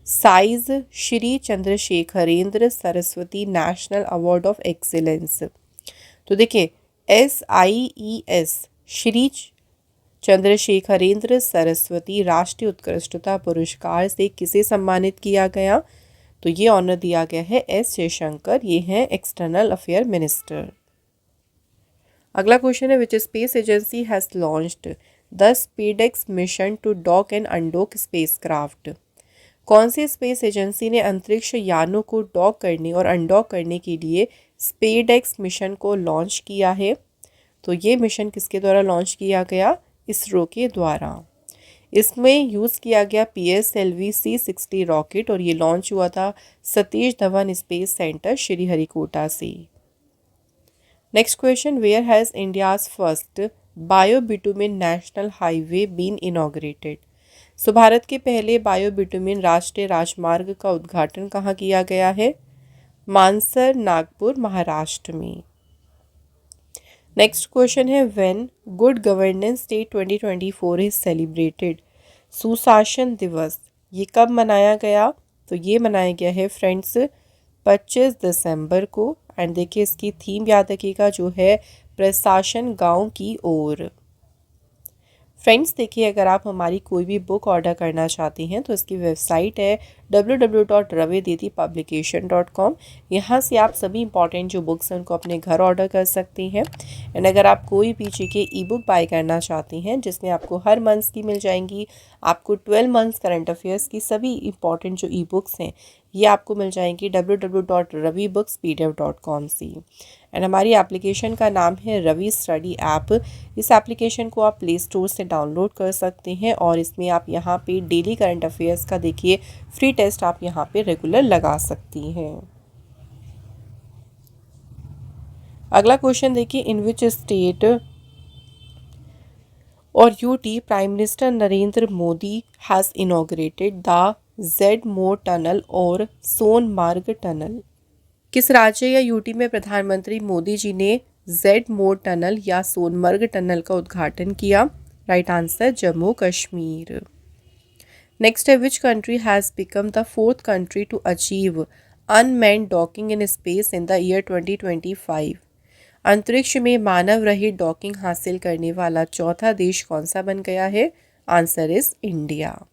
SIES Shri Chandrasekharendra Saraswati national award of excellence. तो देखिए SIES श्री चंद्रशेखरेंद्र सरस्वती राष्ट्रीय उत्कृष्टता पुरस्कार से किसे सम्मानित किया गया, तो ये ऑनर दिया गया है एस जयशंकर, ये हैं एक्सटर्नल अफेयर मिनिस्टर। अगला क्वेश्चन है, which space agency has launched the SpaDeX mission to dock and undock spacecraft. कौन सी स्पेस एजेंसी ने अंतरिक्ष यानों को डॉक करने और अनडॉक करने के लिए स्पेडेक्स मिशन को लॉन्च किया है? तो ये मिशन किसके द्वारा लॉन्च किया गया? इसरो के द्वारा। इसमें यूज़ किया गया PSLV C60 रॉकेट और ये लॉन्च हुआ था सतीश धवन स्पेस सेंटर श्रीहरिकोटा से। Next question, where has India's first biobitumen national highway been inaugurated. So Bharat के पहले बायोबिटुमिन राष्ट्रीय राजमार्ग का उद्घाटन कहाँ किया गया है? मानसर, नागपुर, महाराष्ट्र में। नेक्स्ट क्वेश्चन है, when good governance day 2024 is celebrated. सुशासन दिवस ये कब मनाया गया? तो ये मनाया गया है फ्रेंड्स 25 दिसंबर को। एंड देखिए इसकी थीम याद रखिएगा जो है प्रशासन गांव की ओर। फ्रेंड्स देखिए, अगर आप हमारी कोई भी बुक ऑर्डर करना चाहती हैं तो इसकी वेबसाइट है www.ravidetipublication.com। यहाँ से आप सभी इंपॉर्टेंट जो बुक्स हैं उनको अपने घर ऑर्डर कर सकती हैं। एंड अगर आप कोई भी के ई बुक बाय करना चाहती हैं जिसमें आपको हर मंथ की मिल जाएंगी, आपको 12 मंथ्स करंट अफेयर्स की सभी इंपॉर्टेंट जो ई बुक्स हैं ये आपको मिल जाएंगी www.ravibookspdf.com से। एंड हमारी एप्लीकेशन का नाम है रवि स्टडी ऐप। इस एप्लीकेशन को आप प्ले स्टोर से डाउनलोड कर सकते हैं और इसमें आप यहाँ पे डेली करंट अफेयर्स का देखिए फ्री टेस्ट आप यहाँ पे रेगुलर लगा सकती हैं। अगला क्वेश्चन देखिए, इन विच स्टेट और UT prime minister Narendra Modi has inaugurated the Z more tunnel और सोनमार्ग टनल। किस राज्य या यूटी में प्रधानमंत्री मोदी जी ने जेड मोर टनल या सोनमर्ग टनल का उद्घाटन किया? Right answer Jammu Kashmir. Next है, which country has become the 4th country to achieve unmanned docking in space in the year 2025। अंतरिक्ष में मानव रहित डॉकिंग हासिल करने वाला चौथा देश कौन सा बन गया है? Answer is India.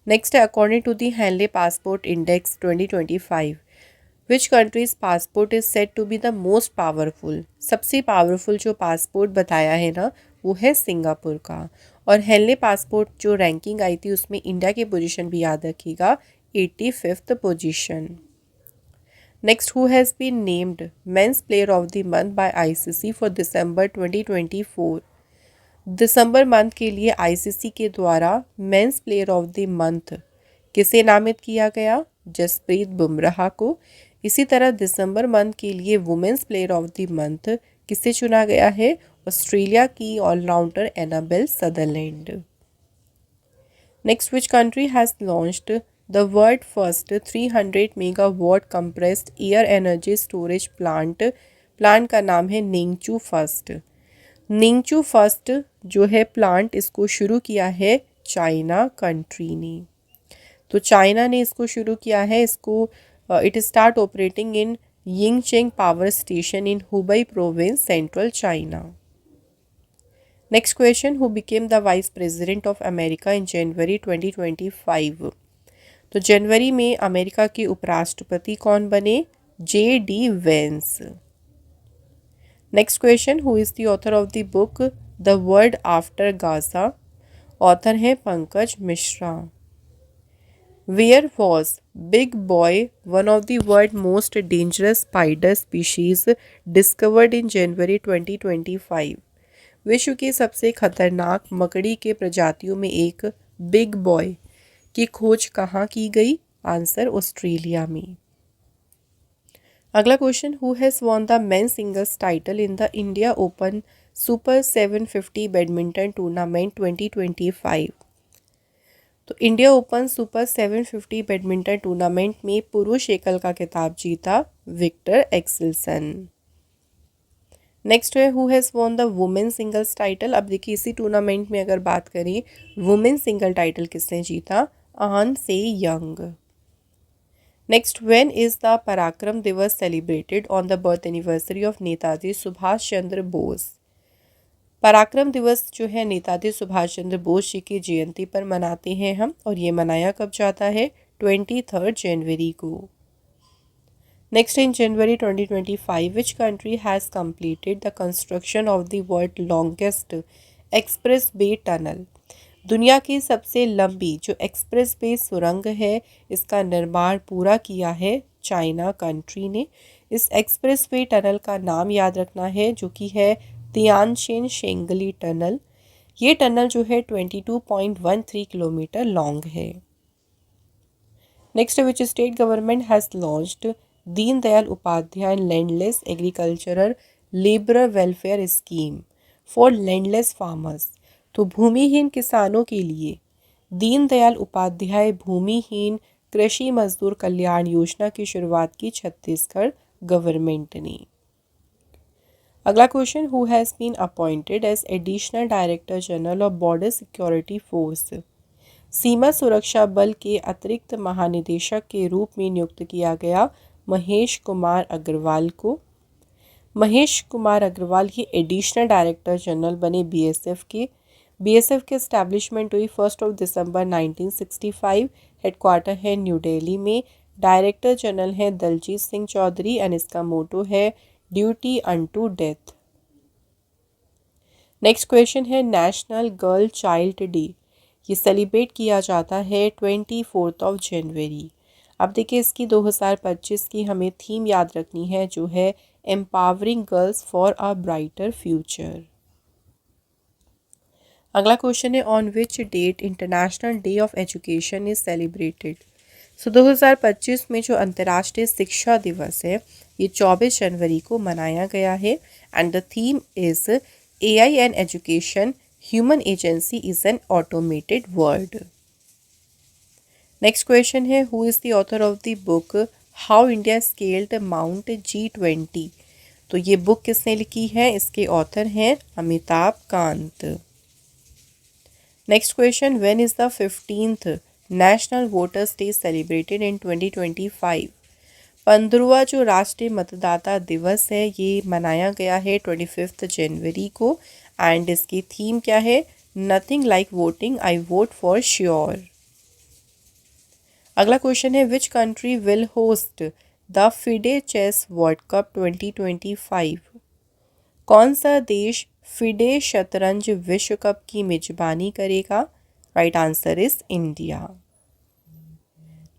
नेक्स्ट है, according to the Henley Passport Index 2025 which country's passport is set to be the most powerful. सबसे पावरफुल जो पासपोर्ट बताया है ना वो है सिंगापुर का। और हेनले पासपोर्ट जो रैंकिंग आई थी उसमें इंडिया की पोजीशन भी याद रखिएगा 85th position. Next, who has been named men's player of the month by ICC for December 2024। दिसंबर मंथ के लिए ICC के द्वारा mains player of the month किसे नामित किया गया? जसप्रीत बुमराह को। इसी तरह दिसंबर मंथ के लिए women's player of the month किसे चुना गया है? ऑस्ट्रेलिया की allrounder Annabel Sutherland. Next, which country has launched the world first 300 megawatt compressed air energy storage plant. Plant का नाम है निंगचू फर्स्ट। निंगचू फर्स्ट जो है प्लांट इसको शुरू किया है चाइना कंट्री ने। तो चाइना ने इसको शुरू किया है। इसको it start operating in Yingcheng power station in Hubei province, central China. Next question, who became the vice president of America in January 2025। तो जनवरी में अमेरिका के उपराष्ट्रपति कौन बने? JD Vance. Next question, who is the author of the book the world after Gaza. Author हैं Pankaj Mishra. Where was big boy one of the world most dangerous spider species discovered in January 2025। विश्व की सबसे खतरनाक मकड़ी के प्रजातियों में एक बिग बॉय की खोज कहाँ की गई? आंसर ऑस्ट्रेलिया में। अगला question, who has won the main singles title in the India open super 750 badminton tournament 2025। तो India open super 750 badminton tournament में पुरुष एकल का खिताब जीता विक्टर एक्सेल्सन। नेक्स्ट है, who has won the women singles title. अब देखिए इसी टूर्नामेंट में अगर बात करें वुमेन सिंगल टाइटल किसने जीता? An Se Young. Next, when is the Parakram Diwas celebrated on the birth anniversary of Netaji Subhash Chandra Bose. Parakram Diwas जो है नेताजी सुभाष चंद्र बोस जी की जयंती पर मनाते हैं हम, और ये मनाया कब जाता है? 23 जनवरी को। Next, in January 2025 which country has completed the construction of the world longest express way tunnel. दुनिया की सबसे लंबी जो एक्सप्रेस वे सुरंग है, इसका निर्माण पूरा किया है चाइना कंट्री ने। इस एक्सप्रेस वे टनल का नाम याद रखना है, जो कि है तियानशिन शेंगली टनल। ये टनल जो है 22.13 किलोमीटर लॉन्ग है। Next, which state government has launched Deendayal Upadhyay landless agricultural labour welfare scheme for landless farmers. तो भूमिहीन किसानों के लिए दीनदयाल उपाध्याय भूमिहीन कृषि मजदूर कल्याण योजना की शुरुआत की छत्तीसगढ़ गवर्नमेंट ने। अगला question, who has been appointed as additional director general of border security force. सीमा सुरक्षा बल के अतिरिक्त महानिदेशक के रूप में नियुक्त किया गया महेश कुमार अग्रवाल को। महेश कुमार अग्रवाल ही एडिशनल डायरेक्टर जनरल बने बीएसएफ के। बीएसएफ की एस्टैब्लिशमेंट हुई 1 दिसंबर 1965। हेडक्वार्टर है न्यू दिल्ली में। डायरेक्टर जनरल हैं दलजीत सिंह चौधरी एंड इसका मोटो है duty unto death. Next question है, नेशनल गर्ल चाइल्ड डे ये सेलिब्रेट किया जाता है 24 जनवरी। अब देखिए, इसकी 2025 की हमें थीम याद रखनी है, जो है empowering girls for a brighter future. अगला क्वेश्चन है, on which date International Day of Education is celebrated. 2025 में जो अंतर्राष्ट्रीय शिक्षा दिवस है, ये 24 जनवरी को मनाया गया है and the theme is AI and education, human agency is an automated world. Next question है, who is the author of the book how India scaled mount G20। तो ये बुक किसने लिखी है, इसके ऑथर हैं Amitabh Kant. Next question, when is the 15th national voters day celebrated in 2025। 15वां जो राष्ट्रीय मतदाता दिवस है, ये मनाया गया है 25 जनवरी को एंड इसकी थीम क्या है, nothing like voting, I vote for sure. अगला क्वेश्चन है, which country will host the FIDE chess World cup 2025। कौन सा देश फिडे शतरंज विश्व कप की मेजबानी करेगा। Right answer is India.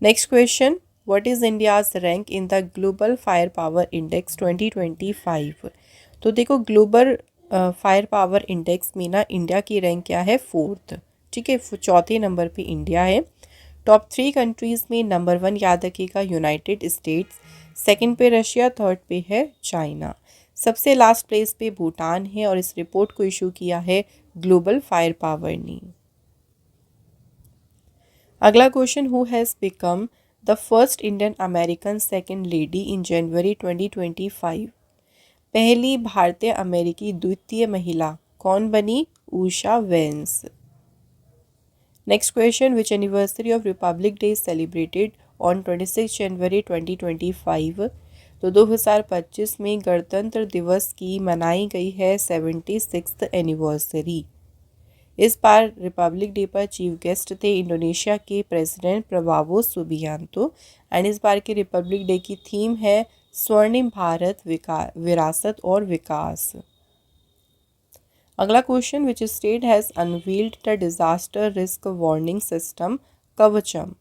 Next question, what is India's rank in the global fire power index 2025। तो देखो, ग्लोबल फायर पावर इंडेक्स में ना इंडिया की रैंक क्या है, 4th। ठीक है, 4थे नंबर पे इंडिया है। टॉप 3 कंट्रीज़ में नंबर 1 याद रखिएगा यूनाइटेड स्टेट्स, सेकंड पे रशिया, थर्ड पे है चाइना, सबसे लास्ट प्लेस पे भूटान है और इस रिपोर्ट को इशू किया है ग्लोबल फायर पावर ने। अगला question, who has become the first Indian American second lady in January 2025। पहली भारतीय अमेरिकी द्वितीय महिला कौन बनी, Usha Vance. Next question, which anniversary of republic day celebrated on 26 January 2025। तो 2025 में गणतंत्र दिवस की मनाई गई है 76th एनिवर्सरी। इस बार रिपब्लिक डे पर चीफ गेस्ट थे इंडोनेशिया के प्रेसिडेंट प्रबावो सुबियांतो एंड इस बार की रिपब्लिक डे की थीम है स्वर्णिम भारत, विरासत और विकास। अगला question, which state has unveiled the disaster risk warning system Kavacham.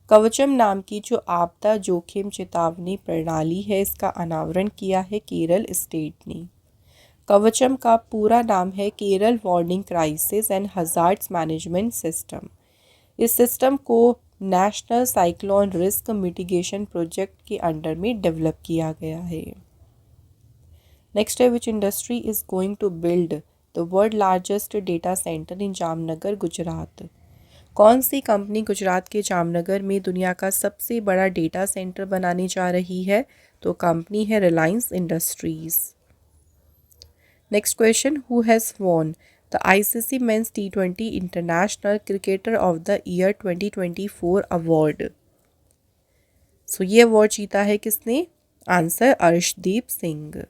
Kavacham नाम की जो आपदा जोखिम चेतावनी प्रणाली है, इसका अनावरण किया है केरल स्टेट ने। कवचम का पूरा नाम है Kerala warning crisis and hazards management system. इस सिस्टम को national cyclone risk mitigation project के अंडर में डेवलप किया गया है। नेक्स्ट है, which industry is going to build the world largest data centre in Jamnagar Gujarat. कौन सी कंपनी गुजरात के जामनगर में दुनिया का सबसे बड़ा डेटा सेंटर बनाने जा रही है, तो कंपनी है Reliance industries. Next question, who has won the ICC men's T20 international cricketer of the year 2024 award. So ये अवार्ड जीता है किसने, आंसर अर्शदीप सिंह।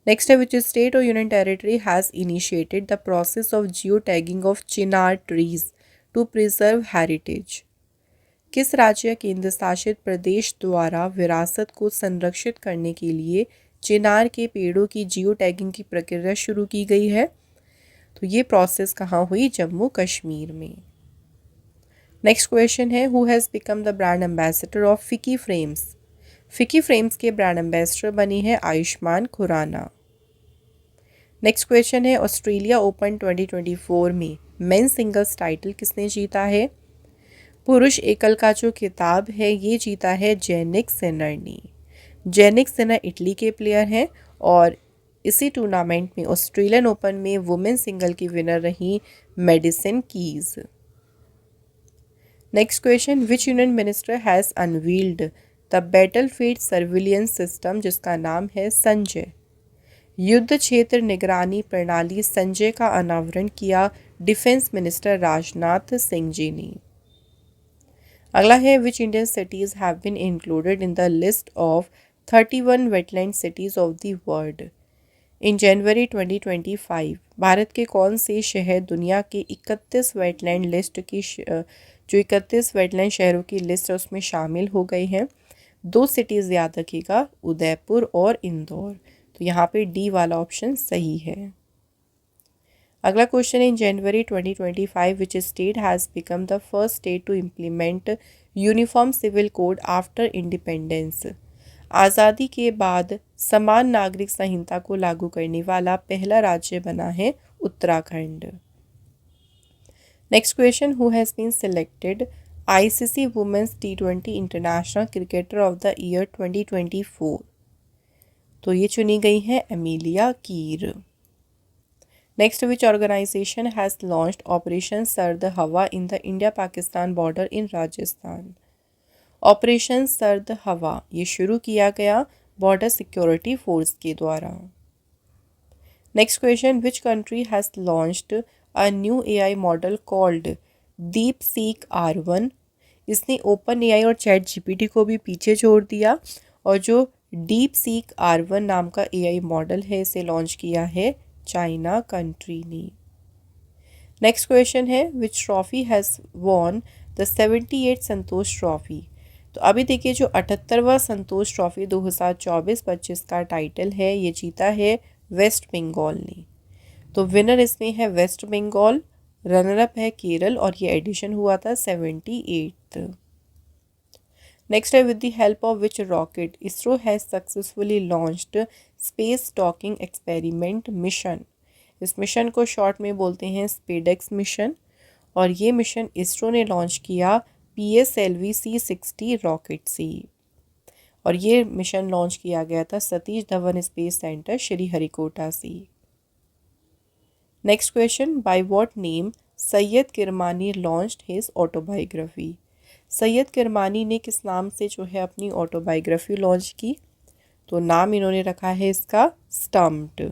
नेक्स्ट है, विच स्टेट और union territory has initiated the process of geo tagging of chinar trees to preserve heritage. किस राज्य या केंद्र शासित प्रदेश द्वारा विरासत को संरक्षित करने के लिए चिनार के पेड़ों की जियो टैगिंग की प्रक्रिया शुरू की गई है? तो ये प्रोसेस कहाँ हुई? जम्मू कश्मीर में। नेक्स्ट क्वेश्चन है, who has become the brand ambassador of फिकी फ्रेम्स? फिकी फ्रेम्स के ब्रांड एम्बेसडर बनी है आयुष्मान खुराना। नेक्स्ट क्वेश्चन है, ऑस्ट्रेलिया ओपन 2024 में मेन सिंगल्स टाइटल किसने जीता है? पुरुष एकल का जो खिताब है ये जीता है जेनिक सिनर ने। जेनिक सिनर इटली के प्लेयर हैं और इसी टूर्नामेंट में ऑस्ट्रेलियन ओपन में वुमेन सिंगल की विनर रही medicine keys. Next question, which union minister has unveiled the battlefield surveillance system जिसका नाम है संजय? युद्ध क्षेत्र निगरानी प्रणाली संजय का अनावरण किया डिफेंस मिनिस्टर राजनाथ सिंह जी ने। अगला है, which Indian cities have been included in the list of 31 wetland cities of the world in January 2025? Bharat के कौन से शहर दुनिया के 31 वेटलैंड लिस्ट की जो 31 वेटलैंड शहरों की लिस्ट है उसमें शामिल हो गए हैं? 2 सिटीज़ याद रखिएगा, उदयपुर और इंदौर। तो यहाँ पे डी वाला ऑप्शन सही है। अगला question, in January 2025 which state has become the first state to implement uniform civil code after independence? आज़ादी के बाद समान नागरिक संहिता को लागू करने वाला पहला राज्य बना है Uttarakhand. Next question, who has been selected ICC women's T20 international cricketer of the year 2024? तो ये चुनी गई है Amelia Kerr. Next, which organisation has launched operation Sard Hawa in the India Pakistan border in Rajasthan? Operation Sard Hawa ये शुरू किया गया बॉर्डर सिक्योरिटी फोर्स के द्वारा। Next question, which country has launched a new AI model called DeepSeek R1? इसने ओपन AI और चैट GPT को भी पीछे छोड़ दिया और जो DeepSeek R1 नाम का AI मॉडल है इसे लॉन्च किया है चाइना कंट्री ने। नेक्स्ट क्वेश्चन है, which trophy has won the 78 Santosh trophy? तो अभी देखिए जो 78वां संतोष ट्रॉफी 2024-25 का टाइटल है ये जीता है वेस्ट बंगाल ने। तो विनर इसमें है वेस्ट बंगाल, रनर अप है केरल और ये एडिशन हुआ था 78th। नेक्स्ट है, with the help of which rocket ISRO has successfully launched space docking experiment mission? इस मिशन को शॉर्ट में बोलते हैं स्पेडेक्स मिशन और ये मिशन इसरो ने लॉन्च किया PSLV C60 रॉकेट से और ये मिशन लॉन्च किया गया था सतीश धवन स्पेस सेंटर श्रीहरिकोटा से। Next question, bye what name Syed Kirmani launched his autobiography? Syed Kirmani ने किस नाम से जो है अपनी ऑटोबायोग्राफी लॉन्च की? तो नाम इन्होंने रखा है इसका stumped.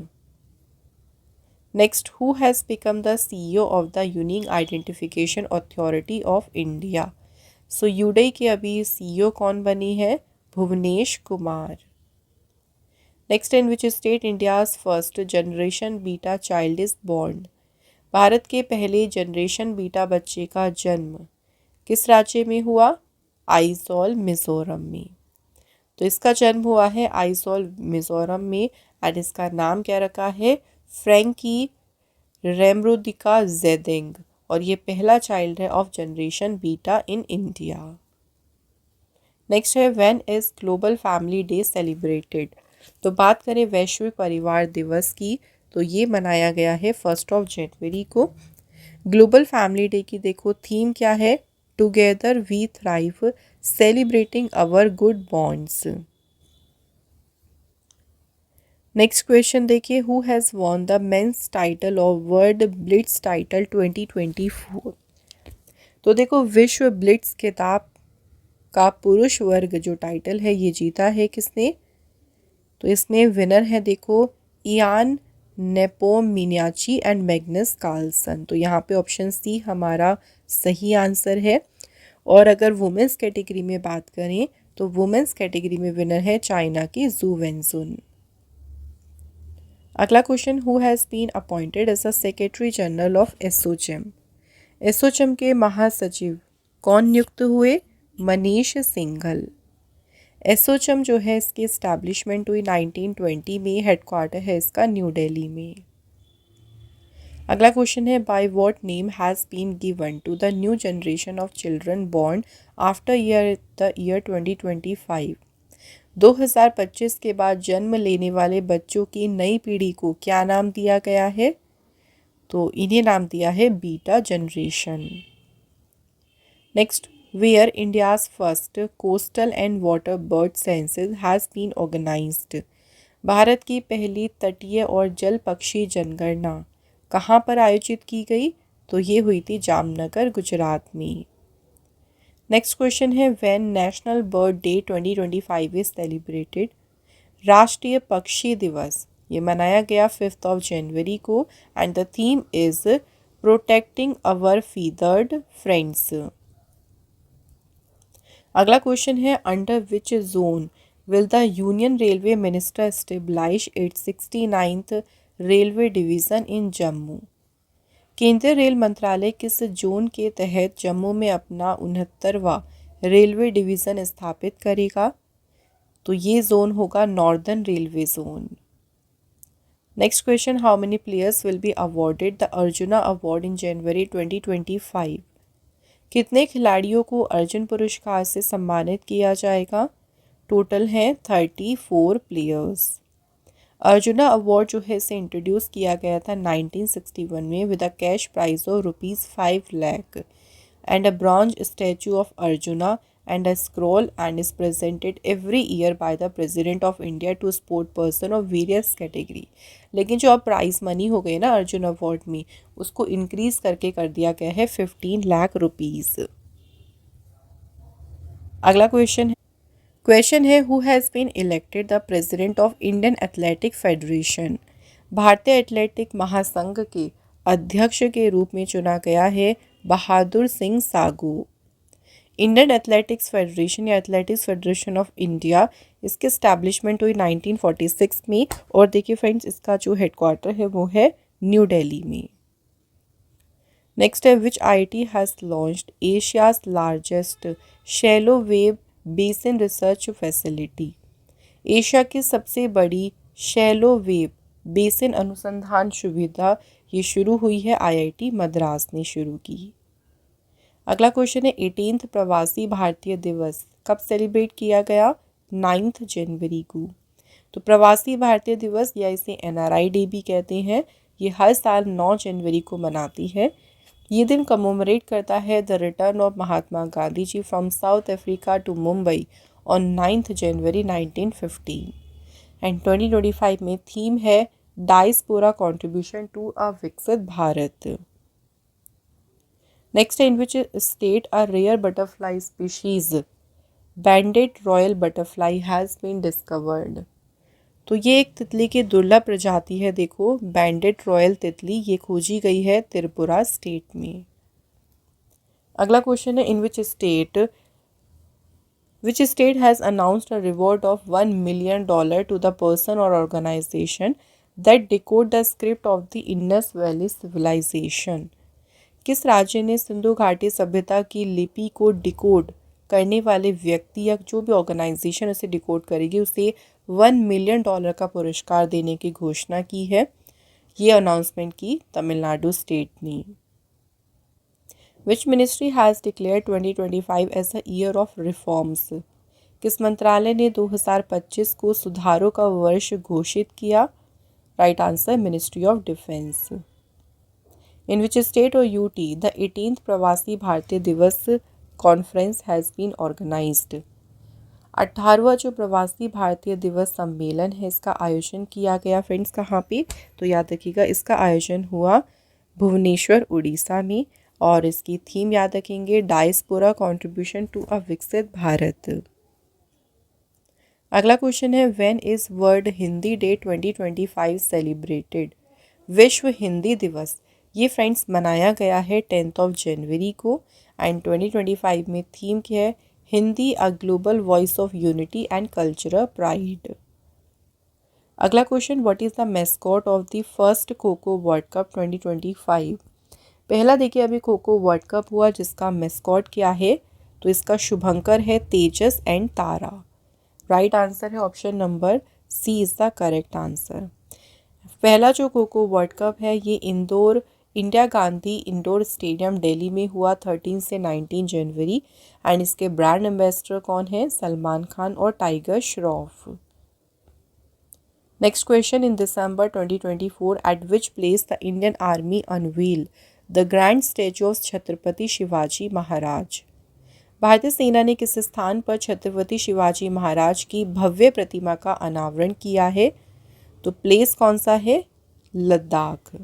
Next, who has become the CEO of the unique identification authority of India? So UIDAI के अभी CEO कौन बनी है? Bhuvnesh Kumar. Next, in which state India's first generation beta child is born? Bharat के पहले जनरेशन बीटा बच्चे का जन्म किस राज्य में हुआ? आइजॉल मिज़ोरम में। तो इसका जन्म हुआ है आइजॉल मिज़ोरम में और इसका नाम क्या रखा है? फ्रैंकी रेमरुदिका जेडिंग और ये पहला चाइल्ड है of generation beta in India. Next है, when is global family day celebrated? तो बात करें वैश्विक परिवार दिवस की तो ये मनाया गया है 1 जनवरी को। ग्लोबल फैमिली डे की देखो थीम क्या है? Together we thrive celebrating our good bonds. Next question देखिए, who has won the men's title of world blitz title 2024? तो देखो विश्व ब्लिट्स खिताब का पुरुष वर्ग जो टाइटल है ये जीता है किसने? तो इसमें विनर है देखो इयान नेपोमिनाची एंड मैग्नस कार्लसन। तो यहाँ पे ऑप्शन सी हमारा सही आंसर है। और अगर वुमेंस कैटेगरी में बात करें तो वुमेंस कैटेगरी में विनर है चाइना की जू वेंजुन। अगला question, who has been appointed as a secretary general of ASSOCHAM? ASSOCHAM के महासचिव कौन नियुक्त हुए? मनीष सिंघल। एसोचम जो है इसकी इस्टेब्लिशमेंट हुई 1920 में, हेडक्वार्टर है इसका न्यू दिल्ली में। अगला क्वेश्चन है, by what name has been given to the new generation of children born after the year 2025। 2025 के बाद जन्म लेने वाले बच्चों की नई पीढ़ी को क्या नाम दिया गया है? तो इन्हें नाम दिया है beta generation. Next, where India's first coastal and water bird census has been organised. Bharat की पहली तटीय और जल पक्षी जनगणना कहाँ पर आयोजित की गई? तो ये हुई थी जामनगर, गुजरात में। नेक्स्ट क्वेश्चन है, when national bird day 2025 is celebrated. राष्ट्रीय पक्षी दिवस ये मनाया गया 5 जनवरी को, and the theme is protecting our feathered friends. अगला क्वेश्चन है, under which zone will the union railway minister establish its 69th railway division in Jammu. केंद्रीय रेल मंत्रालय किस जोन के तहत जम्मू में अपना 69वां रेलवे डिवीज़न स्थापित करेगा? तो ये जोन होगा northern railway zone. Next question, how many players will be awarded the Arjuna award in January 2025। कितने खिलाड़ियों को अर्जुन पुरस्कार से सम्मानित किया जाएगा? टोटल हैं 34 प्लेयर्स। अर्जुना अवार्ड जो है इसे इंट्रोड्यूस किया गया था 1961 में with a cash prize of ₹5 lakh and a bronze statue of Arjuna and a scroll, and is presented every year by the President of India to sport person of various category। लेकिन जो अब प्राइज मनी हो गई ना अर्जुन अवार्ड में, उसको इंक्रीज करके कर दिया गया है 15 लाख रुपीस। अगला क्वेश्चन है who has been elected the president of Indian athletic federation. भारतीय एथलेटिक महासंघ के अध्यक्ष के रूप में चुना गया है Bahadur Singh Sagoo. Indian athletics federation या एथलेटिक्स फेडरेशन ऑफ इंडिया, इसकी इस्टेब्लिशमेंट हुई 1946 में, और देखिए फ्रेंड्स इसका जो हेडक्वार्टर है वो है न्यू दिल्ली में। नेक्स्ट है, विच IIT has launched Asia's largest shallow wave basin research facility. Asia की सबसे बड़ी शैलो वेव बेसिन अनुसंधान सुविधा ये शुरू हुई है, आईआईटी मद्रास ने शुरू की। अगला क्वेश्चन है, 18th प्रवासी भारतीय दिवस कब सेलिब्रेट किया गया? 9 जनवरी को। तो प्रवासी भारतीय दिवस या इसे एनआरआई डे भी कहते हैं, ये हर साल 9 जनवरी को मनाती है। ये दिन कमोमरेट करता है the return of Mahatma Gandhi ji from South Africa to Mumbai on 9 January 1915। And 2025 में थीम है डायस्पोरा कॉन्ट्रीब्यूशन टू अ विकसित भारत। नेक्स्ट है, in which state a rare butterfly species banded royal butterfly has been discovered. तो ये एक तितली की दुर्लभ प्रजाति है, देखो बैंडेड रॉयल तितली, ये खोजी गई है त्रिपुरा स्टेट में। अगला क्वेश्चन है, in which state has announced a reward of $1 million to the person or organisation that decode the script of the Indus valley civilisation. किस राज्य ने सिंधु घाटी सभ्यता की लिपि को डिकोड करने वाले व्यक्ति या जो भी ऑर्गेनाइजेशन उसे डिकोड करेगी उसे $1 million का पुरस्कार देने की घोषणा की है? ये अनाउंसमेंट की तमिलनाडु स्टेट ने। Which ministry has declare 2025 as a year of reforms. किस मंत्रालय ने 2025 को सुधारों का वर्ष घोषित किया? Right answer, ministry of defence. In which state और यूटी द 18th प्रवासी भारतीय दिवस कॉन्फ्रेंस हैज़ बीन ऑर्गेनाइज्ड। 18वां जो प्रवासी भारतीय दिवस सम्मेलन है इसका आयोजन किया गया फ्रेंड्स कहाँ पे? तो याद रखिएगा इसका आयोजन हुआ भुवनेश्वर उड़ीसा में, और इसकी थीम याद रखेंगे डायस्पोरा कॉन्ट्रीब्यूशन टू अ विकसित भारत। अगला क्वेश्चन है, when is world Hindi day 2025 celebrated. विश्व हिंदी दिवस ये फ्रेंड्स मनाया गया है 10 जनवरी को, एंड 2025 में थीम क्या है? Hindi a global voice of unity and cultural pride. अगला question, what is the mascot of the first kho kho world cup 2025। पहला देखिए अभी खो खो वर्ल्ड कप हुआ जिसका मैस्कॉट क्या है? तो इसका शुभंकर है Tejas and Tara. Right answer है option number C is the correct answer. पहला जो खो खो वर्ल्ड कप है ये इंडिया गांधी इंडोर स्टेडियम दिल्ली में हुआ 13 से 19 जनवरी एंड इसके ब्रांड एम्बेसडर कौन है? सलमान खान और Tiger Shroff. Next question, in December 2024 at which place the Indian army unveil the grand statue of Chhatrapati Shivaji Maharaj. भारतीय सेना ने किस स्थान पर छत्रपति शिवाजी महाराज की भव्य प्रतिमा का अनावरण किया है? तो प्लेस कौन सा है? Ladakh.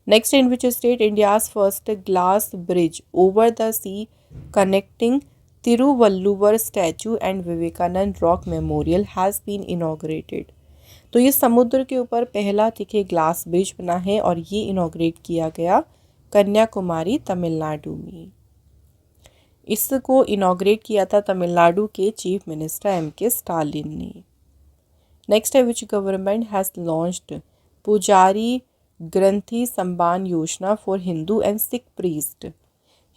Next, in which state India's first glass bridge over the sea connecting Thiruvalluvar statue and Vivekananda rock memorial has been inaugurated. तो ये समुद्र के ऊपर पहला देखिए ग्लास ब्रिज बना है और ये इनॉग्रेट किया गया कन्याकुमारी तमिलनाडु में। इसको इनॉग्रेट किया था तमिलनाडु के चीफ मिनिस्टर M.K. स्टालिन ने। नेक्स्ट है, विच गवर्नमेंट हैज़ लॉन्च्ड पुजारी ग्रंथी Samman Yojana for Hindu and Sikh priest.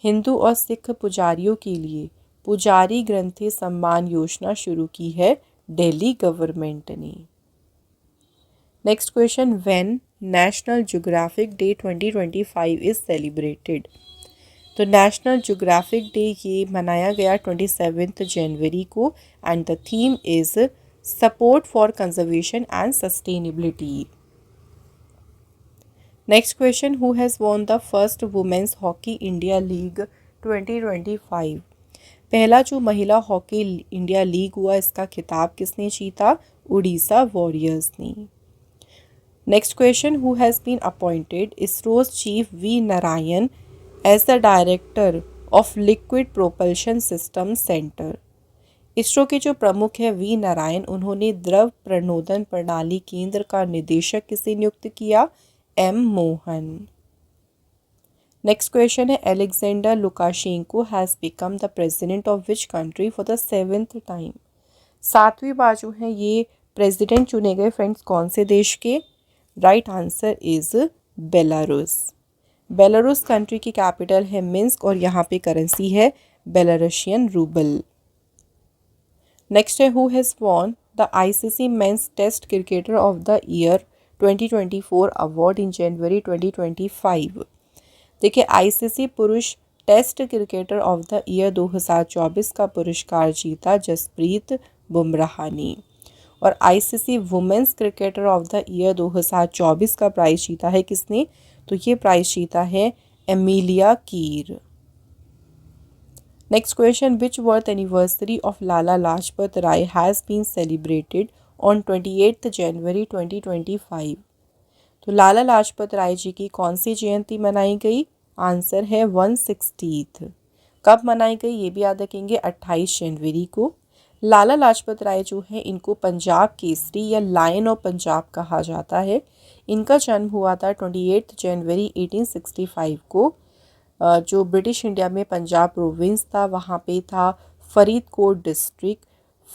Hindu और सिख पुजारियों के लिए पुजारी ग्रंथी सम्मान योजना शुरू की है दिल्ली गवर्नमेंट ने। Next question, when National Geographic Day 2025 is celebrated. तो नेशनल ज्योग्राफिक डे ये मनाया गया 27 जनवरी को and the theme is support for conservation and sustainability. Next question, who has won the first women's Hockey India League 2025। पहला जो महिला हॉकी इंडिया लीग हुआ इसका खिताब किसने जीता? उड़ीसा वॉरियर्स ने। Next question, who has been appointed ISRO's chief V Narayan as the director of liquid propulsion system centre. ISRO के जो प्रमुख है वी नारायण, उन्होंने द्रव प्रणोदन प्रणाली केंद्र का निदेशक किसे नियुक्त किया? M. मोहन। नेक्स्ट क्वेश्चन है, Alexander Lukashenko has become the president of which country for the 7th time. 7वीं बार जो है ये प्रेसिडेंट चुने गए फ्रेंड्स कौन से देश के? Right answer is Belarus. Belarus country की कैपिटल है मिन्स्क और यहाँ पे करेंसी है बेलारूशियन रूबल। नेक्स्ट है, who has won the ICC men's test cricketer of the year 2024 award in January 2025। देखिए ICC पुरुष test cricketer of the year 2024 का पुरस्कार जीता जसप्रीत बुमराह ने और ICC women's cricketer of the year 2024 का प्राइज जीता है किसने? तो ये प्राइज जीता है Amelia Kerr. Next question, which birth anniversary of Lala Lajpat Rai has been celebrated on 28 January 2025। तो लाला लाजपत राय जी की कौन सी जयंती मनाई गई? आंसर है 160th। कब मनाई गई ये भी याद रखेंगे, 28 जनवरी को। लाला लाजपत राय जो है इनको पंजाब केसरी या लायन ऑफ पंजाब कहा जाता है। इनका जन्म हुआ था 28 जनवरी 1865 को। जो ब्रिटिश इंडिया में पंजाब प्रोविंस था वहाँ पे था फरीदकोट डिस्ट्रिक्ट।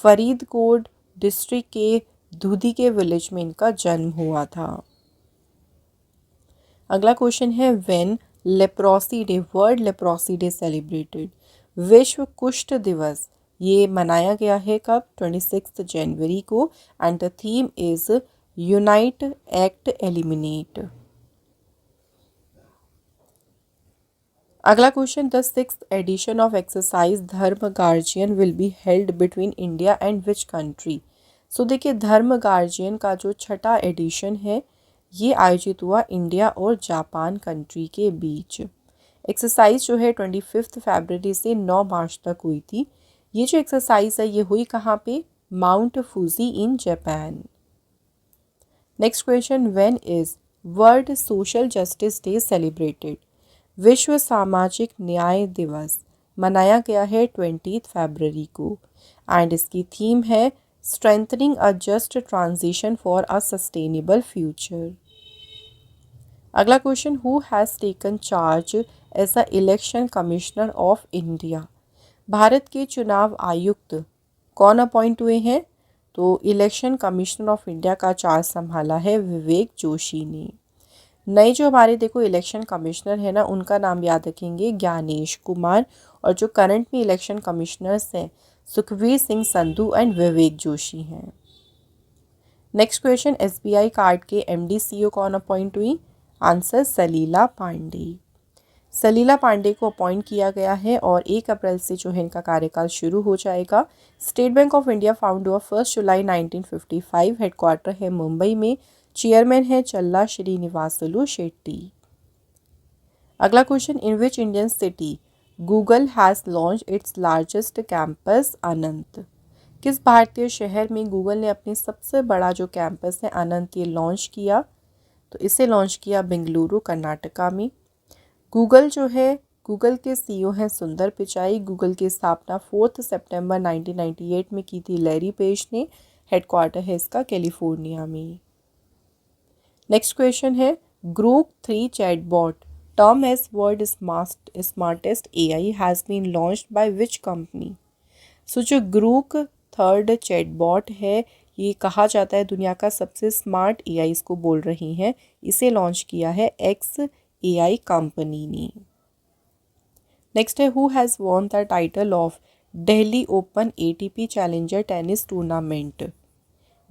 फरीदकोट डिस्ट्रिक्ट के दूधी के विलेज में इनका जन्म हुआ था। अगला क्वेश्चन है, when leprosy day world leprosy day celebrated. विश्व कुष्ठ दिवस ये मनाया गया है कब? 26 जनवरी को and the theme is unite act eliminate. अगला question, the 6th edition of exercise Dharma guardian will be held between India and which country. So देखिए धर्म गार्जियन का जो 6ठा एडिशन है ये आयोजित हुआ इंडिया और जापान कंट्री के बीच। एक्सरसाइज जो है 25 फरवरी से 9 मार्च तक हुई थी। ये जो एक्सरसाइज है ये हुई कहाँ पे? Mount Fuji in Japan. Next question, when is world social justice day celebrated. विश्व सामाजिक न्याय दिवस मनाया गया है 20 फरवरी को एंड इसकी थीम है strengthening a just transition for a sustainable future. अगला question, who has taken charge as a election commissioner of India. भारत के चुनाव आयुक्त कौन अपॉइंट हुए हैं? तो इलेक्शन कमिश्नर ऑफ इंडिया का चार्ज संभाला है विवेक जोशी ने। नए जो हमारे देखो इलेक्शन कमिश्नर है ना उनका नाम याद रखेंगे ज्ञानेश कुमार और जो करंट में इलेक्शन कमिश्नर्स हैं सुखवीर सिंह संधू एंड विवेक जोशी हैं। नेक्स्ट क्वेश्चन, एसबीआई कार्ड के एमडी सीईओ कौन अपॉइंट हुई? आंसर सलीला पांडे। सलीला पांडे को अपॉइंट किया गया है और 1 अप्रैल से जो है इनका कार्यकाल शुरू हो जाएगा। State bank of India found हुआ 1 जुलाई 1955, हेडक्वार्टर है मुंबई में, चेयरमैन है चल्ला श्रीनिवासलू शेट्टी। अगला question, in which Indian city Google has launch its largest campus Ananta? किस भारतीय शहर में गूगल ने अपनी सबसे बड़ा जो कैंपस है अनंत ये लॉन्च किया? तो इसे लॉन्च किया बेंगलुरु कर्नाटका में। गूगल जो है, गूगल के सीईओ हैं सुंदर पिचाई। गूगल की स्थापना 4 सितंबर 1998 में की थी लैरी पेज ने। हेडक्वार्टर है इसका कैलिफोर्निया में। नेक्स्ट क्वेश्चन है, Grok 3 chatbot term as world smartest AI has been launched by which company? So जो ग्रूक 3 चैटबॉट है ये कहा जाता है दुनिया का सबसे स्मार्ट एआई इसको बोल रही हैं। इसे लॉन्च किया है एक्स एआई कंपनी ने। नेक्स्ट है, who has won the title of Delhi open ATP challenger tennis tournament?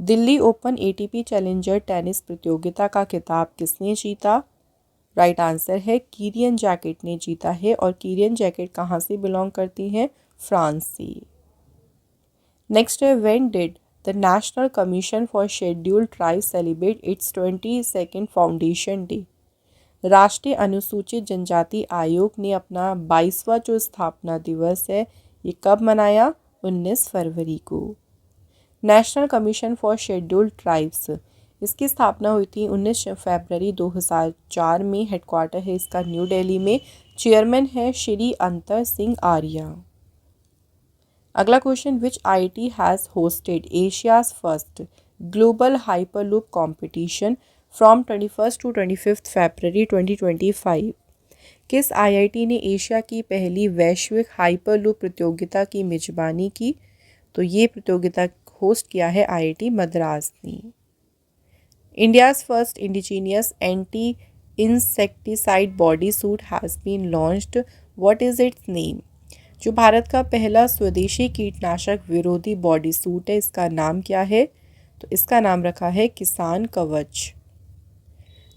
Delhi open ATP challenger tennis प्रतियोगिता का खिताब किसने जीता? राइट आंसर है कीरियन जैकेट ने जीता है। और कीरियन जैकेट कहाँ से बिलोंग करती हैं? फ्रांस से। नेक्स्ट है, when did the national commission for scheduled tribe celebrate it's 22nd foundation day? राष्ट्रीय अनुसूचित जनजाति आयोग ने अपना 22वां जो स्थापना दिवस है ये कब मनाया? 19 फरवरी को। National commission for scheduled tribes इसकी स्थापना हुई थी 19 फरवरी 2004 में। हेडक्वार्टर है इसका न्यू दिल्ली में। चेयरमैन है श्री अंतर सिंह आर्या। अगला question, which IIT has hosted Asia's first global hyperloop competition from 21 to 25 फरवरी 2025? किस आईआईटी ने एशिया की पहली वैश्विक हाइपरलूप प्रतियोगिता की मेजबानी की? तो ये प्रतियोगिता होस्ट किया है आईआईटी मद्रास ने। India's first indigenous anti insecticide body suit has been launched, what is its name? जो भारत का पहला स्वदेशी कीटनाशक विरोधी बॉडी सूट है इसका नाम क्या है? तो इसका नाम रखा है किसान कवच।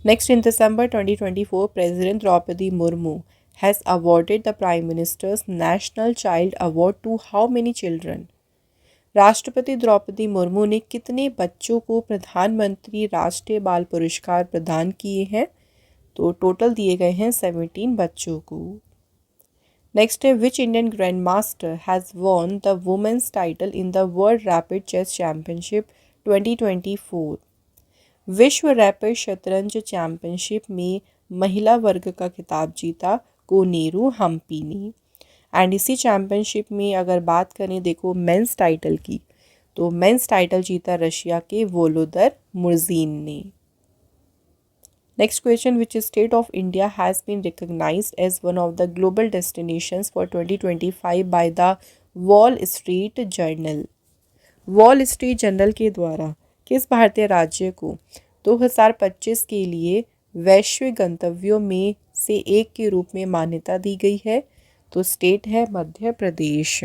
Next, in December 2024, President Draupadi Murmu has awarded the Prime Minister's National Child Award to how many children? राष्ट्रपति द्रौपदी मुर्मू ने कितने बच्चों को प्रधानमंत्री राष्ट्रीय बाल पुरस्कार प्रदान किए हैं? तो टोटल दिए गए हैं 17 बच्चों को। नेक्स्ट है, which Indian grandmaster has won the women's title in the world rapid chess championship 2024? विश्व रैपिड शतरंज चैंपियनशिप में महिला वर्ग का खिताब जीता कोनेरू हम्पी ने। एंड इसी चैंपियनशिप में अगर बात करें देखो मेंस टाइटल की, तो मेंस टाइटल जीता रशिया के वोलोदर मुर्जीन ने। Next question, which state of India has been recognised as one of the global destinations for 2025 by the Wall Street Journal? Wall Street Journal के द्वारा किस भारतीय राज्य को 2025 के लिए वैश्विक गंतव्यों में से एक के रूप में मान्यता दी गई है? तो स्टेट है मध्य प्रदेश।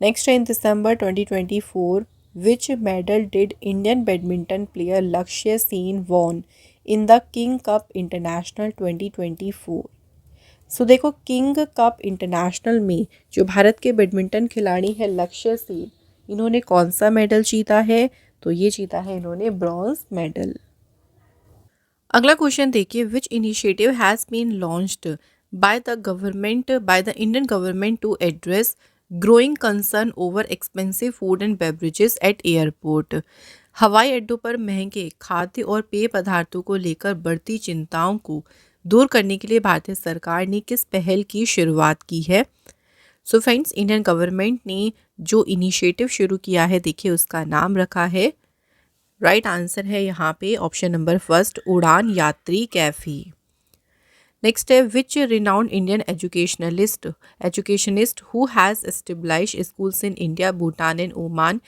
नेक्स्ट है, in December 2024 which medal did Indian badminton player Lakshya Sen won in the king cup international 2024? So देखो किंग कप इंटरनेशनल में जो भारत के बैडमिंटन खिलाड़ी हैं लक्ष्य सेन, इन्होंने कौन सा मेडल जीता है? तो ये जीता है इन्होंने ब्रॉन्ज मेडल। अगला क्वेश्चन देखिए, which initiative has been launched by the Indian government to address growing concern over expensive food and beverages at airport? हवाई अड्डों पर महंगे खाद्य और पेय पदार्थों को लेकर बढ़ती चिंताओं को दूर करने के लिए भारतीय सरकार ने किस पहल की शुरुआत की है? सो फ्रेंड्स, इंडियन गवर्नमेंट ने जो इनिशिएटिव शुरू किया है देखिए उसका नाम रखा है, राइट आंसर है यहाँ पे ऑप्शन नंबर फर्स्ट, उड़ान यात्री कैफे। नेक्स्ट है, which renowned Indian educationist who has established schools in India, Bhutan and Oman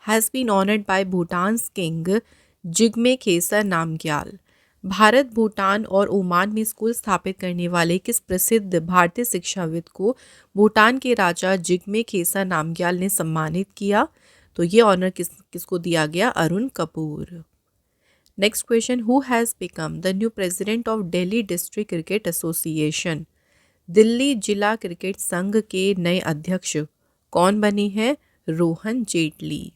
has been honoured by Bhutan's king Jigme Khesar Namgyel? Bharat, Bhutan और ओमान में स्कूल स्थापित करने वाले किस प्रसिद्ध भारतीय शिक्षाविद को भूटान के राजा जिग्मे खेसर नामग्याल ने सम्मानित किया? तो ये ऑनर किसको दिया गया? Arun Kapoor. Next question, who has become the new president of Delhi district cricket association? Delhi जिला क्रिकेट संघ के नए अध्यक्ष कौन बने हैं? रोहन जेटली।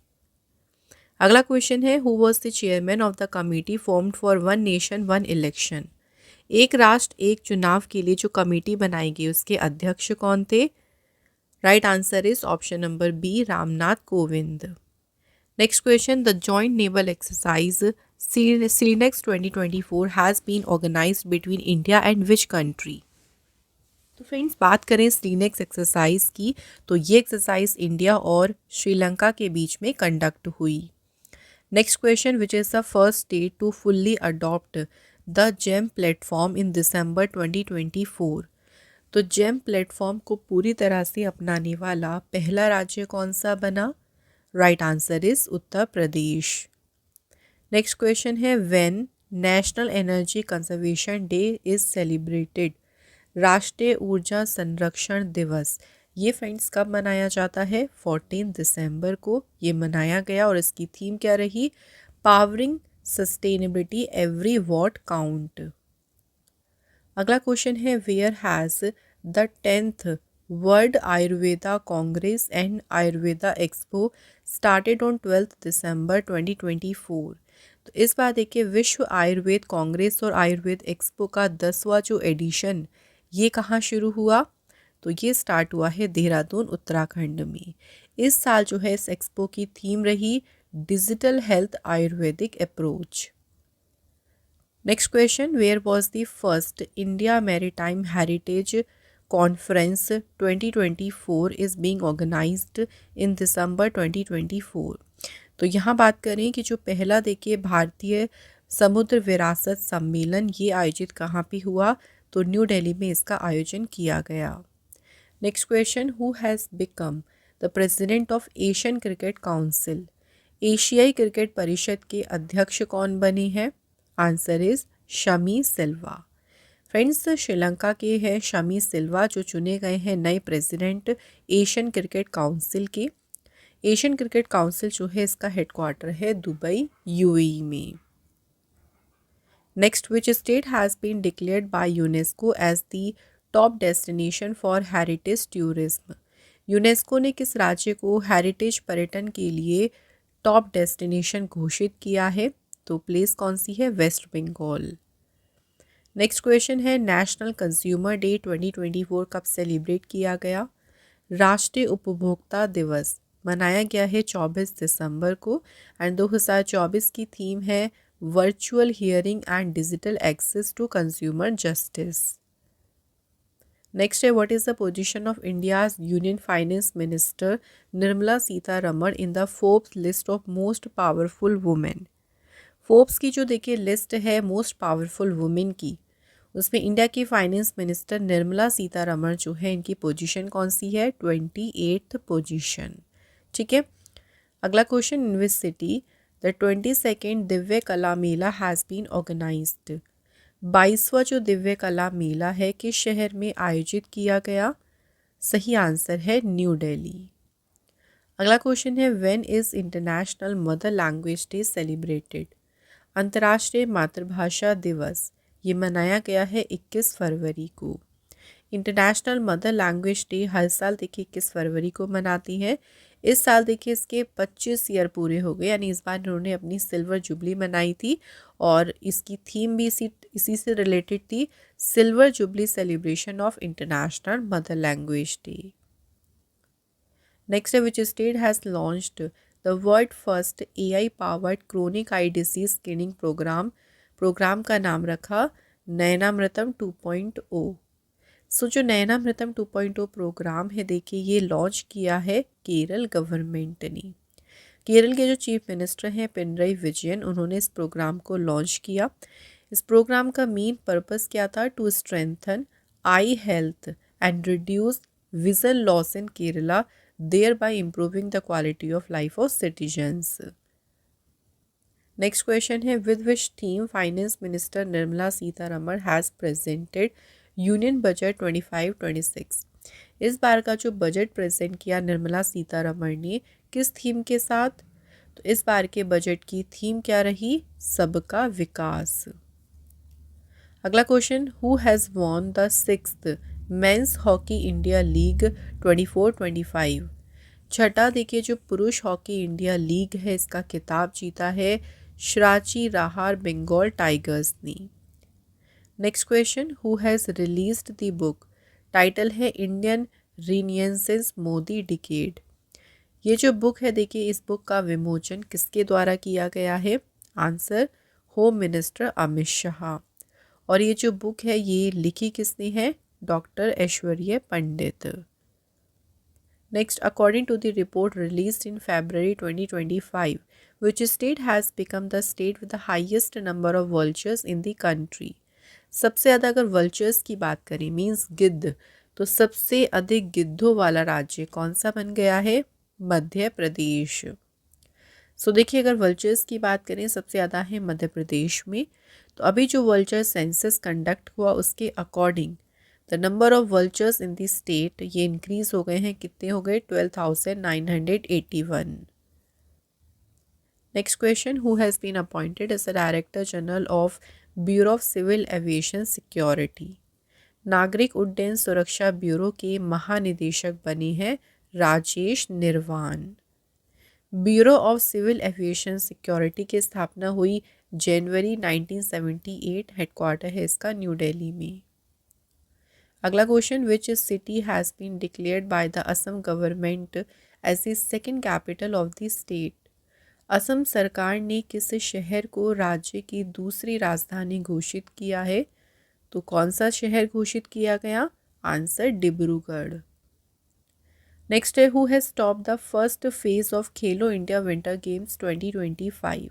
अगला क्वेश्चन है, who was the chairman of the committee formed for one nation one election? एक राष्ट्र एक चुनाव के लिए जो कमेटी बनाई गई उसके अध्यक्ष कौन थे? Right answer is option number B, Ramnath Kovind. Next question, the joint naval exercise SINEX 2024 has been organised between India and which country? तो फ्रेंड्स, बात करें सीनेक्स एक्सरसाइज की तो ये एक्सरसाइज इंडिया और श्रीलंका के बीच में कंडक्ट हुई। Next question, which is the first state to fully adopt the GeM platform in December 2024? तो जेम प्लेटफॉर्म को पूरी तरह से अपनाने वाला पहला राज्य कौन सा बना? Right answer is Uttar Pradesh. Next question है, when national energy conservation day is celebrated? राष्ट्रीय ऊर्जा संरक्षण दिवस ये फ्रेंड्स कब मनाया जाता है? 14 दिसंबर को ये मनाया गया और इसकी थीम क्या रही? Powering sustainability every watt count. अगला क्वेश्चन है, where has the 10th world Ayurveda congress and Ayurveda expo started on 12 December 2024? तो इस बार देखिए, विश्व आयुर्वेद कांग्रेस और आयुर्वेद एक्सपो का 10वां जो एडिशन ये कहाँ शुरू हुआ? तो ये स्टार्ट हुआ है देहरादून उत्तराखंड में। इस साल जो है इस एक्सपो की थीम रही digital health ayurvedic approach. Next question, where was the first India maritime heritage conference 2024 is being organised in December 2024? तो यहाँ बात करें कि जो पहला देखिए भारतीय समुद्र विरासत सम्मेलन ये आयोजित कहाँ पे हुआ? तो न्यू दिल्ली में इसका आयोजन किया गया। Next question, who has become the president of Asian Cricket Council? एशियाई क्रिकेट परिषद के अध्यक्ष कौन बने हैं? Answer is Shammi Silva. Friends, Sri Lanka के हैं शमी सिल्वा जो चुने गए हैं नए प्रेसिडेंट एशियन क्रिकेट काउंसिल के। एशियन क्रिकेट काउंसिल जो है इसका हेडक्वार्टर है दुबई यूएई में। Next, which state has been declared by UNESCO as the top destination for heritage tourism? UNESCO ने किस राज्य को हेरिटेज पर्यटन के लिए टॉप डेस्टिनेशन घोषित किया है? तो प्लेस कौन सी है? वेस्ट बंगाल। नेक्स्ट क्वेश्चन है, नेशनल कंज्यूमर डे 2024 कब सेलिब्रेट किया गया? राष्ट्रीय उपभोक्ता दिवस मनाया गया है 24 दिसंबर को एंड 2024 की थीम है virtual hearing and digital access to consumer justice. Next है, what is the position of India's union finance minister Nirmala Sitharaman in the Forbes list of most powerful women? Forbes की जो देखिए लिस्ट है मोस्ट पावरफुल वुमेन की, उसमें इंडिया की फाइनेंस मिनिस्टर निर्मला सीतारमण जो है इनकी पोजीशन कौन सी है? 28th position. ठीक है। अगला question, in which city the 22nd Divya कला मेला हैज़ बीन ऑर्गेनाइज्ड? 22वां जो दिव्य कला मेला है किस शहर में आयोजित किया गया? सही आंसर है न्यू दिल्ली। अगला क्वेश्चन है, when is international mother language day celebrated? अंतर्राष्ट्रीय मातृभाषा दिवस ये मनाया गया है 21 फरवरी को। इंटरनेशनल मदर लैंग्वेज डे हर साल देखिए 21 फरवरी को मनाती है। इस साल देखिए इसके 25 ईयर पूरे हो गए, यानी इस बार इन्होंने अपनी सिल्वर जुबली मनाई थी और इसकी थीम भी इसी से रिलेटेड थी, silver jubilee celebration of international mother language day. Next है, which state has launched the world first AI powered chronic eye disease screening programme का नाम रखा नयनामृतम 2.0। सो जो नयनामृतम 2.0 प्रोग्राम है देखिए ये लॉन्च किया है केरल गवर्नमेंट ने। केरल के जो चीफ मिनिस्टर हैं पिनरई विजयन, उन्होंने इस प्रोग्राम को लॉन्च किया। इस प्रोग्राम का मेन पर्पस क्या था? To strengthen eye health and reduce vision loss in Kerala, thereby improving the quality of life of citizens. Next question है with which theme finance minister Nirmala Sitharaman has presented union budget 25-26। इस बार का जो बजट प्रेजेंट किया निर्मला सीतारमण ने किस थीम के साथ? तो इस बार के बजट की थीम क्या रही? सबका विकास। अगला question who has won the 6th men's hockey India league 24-25। छठा देखिए जो पुरुष हॉकी इंडिया लीग है इसका खिताब जीता है श्राची राहार बंगाल टाइगर्स ने। Next question who has released the book? Title है इंडियन रीनियंसेस मोदी डिकेड। ये जो बुक है देखिए इस बुक का विमोचन किसके द्वारा किया गया है? Answer home minister Amit Shah. और ये जो बुक है ये लिखी किसने है? Doctor Aishwarya Pandit. Next, according to the report released in February 2025, which state has become the state with the highest number of vultures in the country? सबसे ज़्यादा अगर vultures की बात करें मीन्स गिद्ध, तो सबसे अधिक गिद्धों वाला राज्य कौन सा बन गया है? मध्य प्रदेश। सो देखिए अगर वल्चर्स की बात करें सबसे ज़्यादा है मध्य प्रदेश में। तो अभी जो वल्चर सेंसस कंडक्ट हुआ उसके according the number of vultures in the state ये इंक्रीज हो गए हैं। कितने हो गए? 12,981। Next question who has been appointed as the director general of bureau of civil aviation security? नागरिक उड्डयन सुरक्षा ब्यूरो के महानिदेशक बने हैं Rajesh Nirwan. Bureau of civil aviation security की स्थापना हुई जनवरी 1978। हेडक्वार्टर है इसका न्यू दिल्ली में। अगला question which city has been declared by the Assam government as the second capital of the state? Assam सरकार ने किस शहर को राज्य की दूसरी राजधानी घोषित किया है? तो कौन सा शहर घोषित किया गया? आंसर डिब्रूगढ़। नेक्स्ट है who has top the first phase of Khelo India winter games 2025?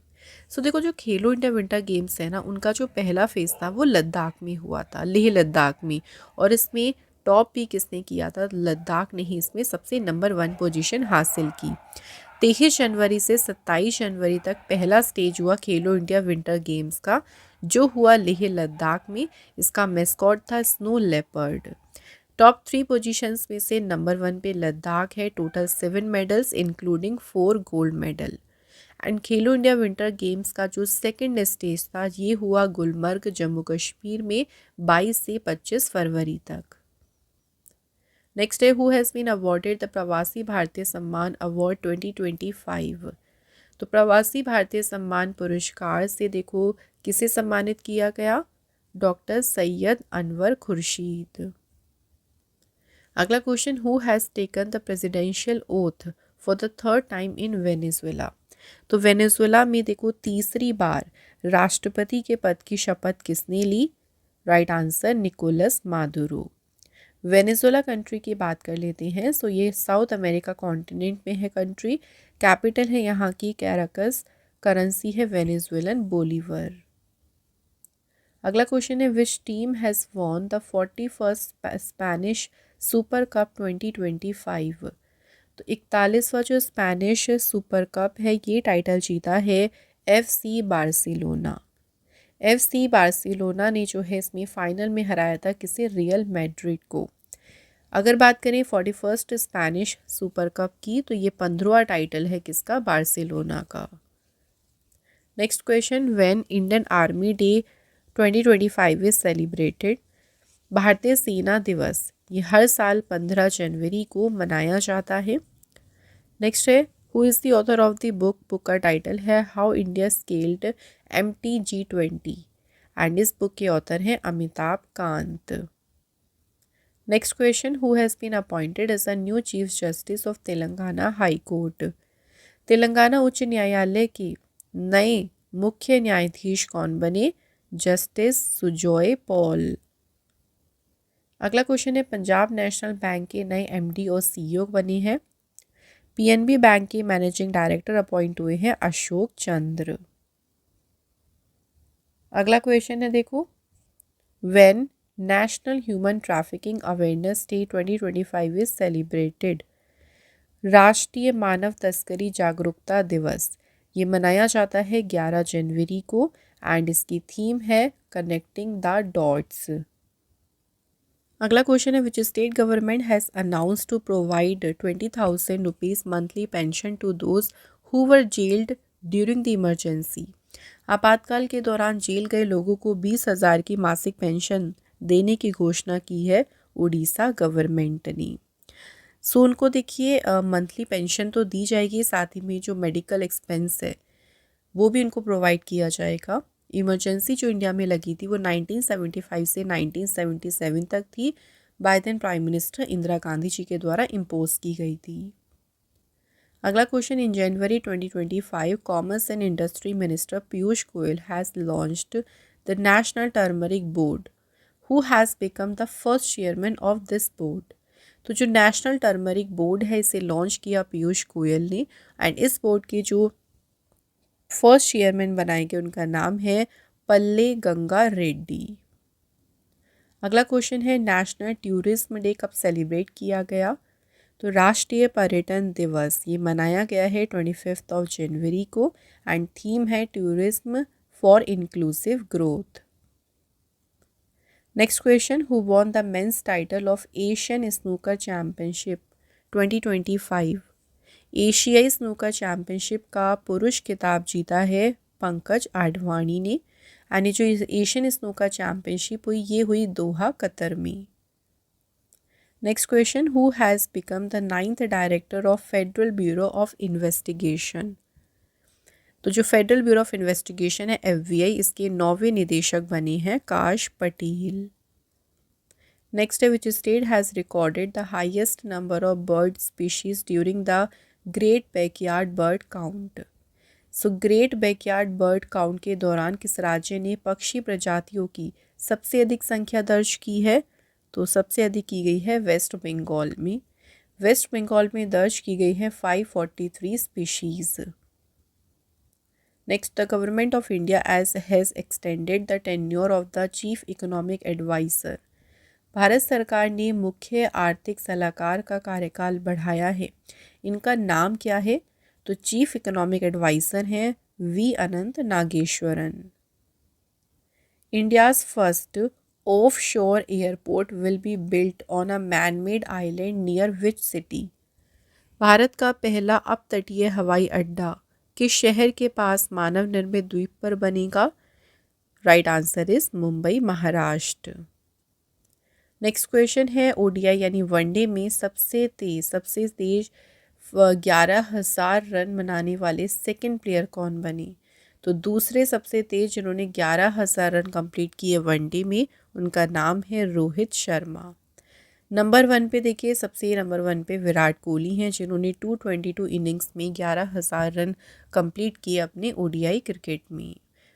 सो देखो जो खेलो इंडिया विंटर गेम्स है ना उनका जो पहला फेज था वो लद्दाख में हुआ था, लेह लद्दाख में। और इसमें टॉप भी किसने किया था? लद्दाख ने ही इसमें सबसे नंबर 1 पोजीशन हासिल की। 23 जनवरी से 27 जनवरी तक पहला स्टेज हुआ खेलो इंडिया विंटर गेम्स का जो हुआ लेह लद्दाख में। इसका मेस्कॉट था स्नो लेपर्ड। टॉप 3 पोजीशंस में से नंबर 1 पे लद्दाख है, total 7 medals including 4 gold medal. And Khelo India winter games का जो सेकंड स्टेज था ये हुआ गुलमर्ग जम्मू कश्मीर में 22 से 25 फरवरी तक। नेक्स्ट है who has been awarded the Pravasi Bharatiya सम्मान अवार्ड 2025? तो प्रवासी भारतीय सम्मान पुरस्कार से देखो किसे सम्मानित किया गया? डॉक्टर सैयद अनवर खुर्शीद। अगला question who has taken the presidential oath for the third time in Venezuela? तो वेनेजुएला में देखो तीसरी बार राष्ट्रपति के पद की शपथ किसने ली? Right answer Nicolas Maduro. Venezuela country की बात कर लेते हैं। सो ये साउथ अमेरिका कॉन्टिनेंट में है कंट्री। कैपिटल है यहाँ की कैराकस। करेंसी है वेनेजुएलन बोलीवर। अगला क्वेश्चन है which team has won the 41st Spanish super cup 2025? तो 41वां जो स्पेनिश सुपर कप है ये टाइटल जीता है FC बार्सिलोना। FC बार्सिलोना ने जो है इसमें फाइनल में हराया था किसे? रियल मैड्रिड को। अगर बात करें 41st स्पेनिश सुपर कप की तो ये 15वां टाइटल है किसका? बार्सिलोना का। Next question when Indian army day 2025 is celebrated? भारतीय सेना दिवस ये हर साल 15 जनवरी को मनाया जाता है। नेक्स्ट है who is the author of the book? Book का टाइटल है how India scaled MTG20 and इस बुक के ऑथर हैं Amitabh Kant. Next question who has been appointed as a new chief justice of Telangana high court? Telangana उच्च न्यायालय के नए मुख्य न्यायाधीश कौन बने? जस्टिस सुजॉय पॉल। अगला क्वेश्चन है पंजाब नेशनल बैंक के नए MD और CEO बने हैं। PNB बैंक के मैनेजिंग डायरेक्टर अपॉइंट हुए हैं अशोक चंद्र। अगला क्वेश्चन है देखो when national human trafficking awareness day 2025 is celebrated? राष्ट्रीय मानव तस्करी जागरूकता दिवस ये मनाया जाता है 11 जनवरी को एंड इसकी थीम है कनेक्टिंग द डॉट्स। अगला क्वेश्चन है which state government has announce to provide 20,000 rupees monthly pension to those who were jailed during the emergency. आपातकाल के दौरान जेल गए लोगों को 20,000 की मासिक पेंशन देने की घोषणा की है उड़ीसा गवर्नमेंट ने। सो उनको देखिए मंथली पेंशन तो दी जाएगी, साथ ही में जो मेडिकल एक्सपेंस है वो भी उनको प्रोवाइड किया जाएगा। इमरजेंसी जो इंडिया में लगी थी वो 1975 से 1977 तक थी। By then prime minister Indira Gandhi ji के द्वारा इम्पोज की गई थी। अगला question, in January 2025 commerce and industry minister Piyush Goyal has launched the national turmeric board, who has become the first chairman of this board. तो जो नेशनल टर्मरिक बोर्ड है इसे लॉन्च किया पीयूष गोयल ने एंड इस बोर्ड के जो फर्स्ट चेयरमैन बनाए गए उनका नाम है पल्ले गंगा रेड्डी। अगला क्वेश्चन है नेशनल टूरिज्म डे कब सेलिब्रेट किया गया। तो राष्ट्रीय पर्यटन दिवस ये मनाया गया है 25 जनवरी को एंड थीम है tourism for inclusive growth. Next question, who won the men's title of Asian snooker championship 2025। एशियाई स्नूकर चैंपियनशिप का पुरुष खिताब जीता है पंकज आडवाणी ने एंड जो एशियन स्नूकर चैंपियनशिप हुई ये हुई दोहा कतर में। Next question, who has become the 9th director of federal bureau of investigation. तो जो फेडरल ब्यूरो ऑफ इन्वेस्टिगेशन है FBI, इसके 9वें निदेशक बने हैं काश पटेल। नेक्स्ट है which state has recorded the highest number of bird species during the great backyard bird count. So great backyard bird count के दौरान किस राज्य ने पक्षी प्रजातियों की सबसे अधिक संख्या दर्ज की है। तो सबसे अधिक की गई है वेस्ट बंगाल में। वेस्ट बंगाल में दर्ज की गई है 543 species. Next, the government of India has extended the tenure of the chief economic adviser. Bharat सरकार ने मुख्य आर्थिक सलाहकार का कार्यकाल बढ़ाया है। इनका नाम क्या है। तो चीफ इकोनॉमिक एडवाइज़र हैं V Anantha Nageswaran. India's first offshore airport will be built on a man made island near which city. Bharat का पहला अपतटीय हवाई अड्डा किस शहर के पास मानव निर्मित द्वीप पर बनेगा। Right answer is Mumbai Maharashtra. Next question है ODI यानी वनडे में सबसे तेज 11,000 रन बनाने वाले सेकंड प्लेयर कौन बने। तो दूसरे सबसे तेज जिन्होंने 11,000 रन कंप्लीट किए वनडे में उनका नाम है रोहित शर्मा। नंबर 1 पे देखिए, सबसे नंबर 1 पे विराट कोहली हैं जिन्होंने 222 इनिंग्स में 11,000 रन कंप्लीट किए अपने ODI क्रिकेट में।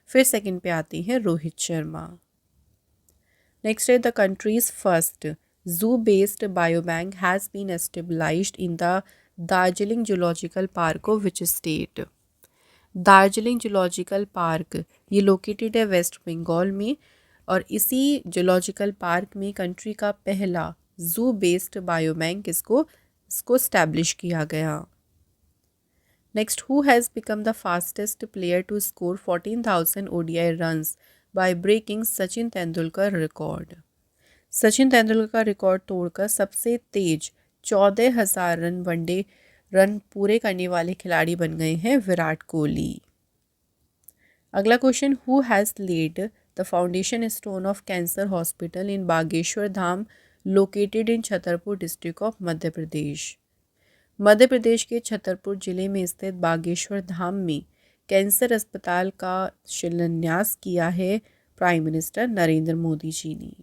फिर सेकंड पे आते हैं रोहित शर्मा। नेक्स्ट है the country's first zoo based biobank has been established in the Darjeeling zoological park of which state. Darjeeling zoological park ये लोकेटेड है वेस्ट बंगाल में और इसी जूलॉजिकल पार्क में कंट्री का पहला जू बेस्ड बायोबैंक इसको स्टैब्लिश किया गया। Next, who has become the fastest player to score 14,000 ODI runs by breaking Sachin Tendulkar record. Sachin Tendulkar का रिकॉर्ड तोड़कर सबसे तेज 14,000 रन वनडे रन पूरे करने वाले खिलाड़ी बन गए हैं विराट कोहली। अगला question, who has laid the foundation stone of cancer hospital in Bageshwar Dham located in Chhatarpur district of Madhya Pradesh. Madhya Pradesh के छतरपुर जिले में स्थित बागेश्वर धाम में कैंसर अस्पताल का शिलान्यास किया है प्राइम मिनिस्टर नरेंद्र मोदी जी ने।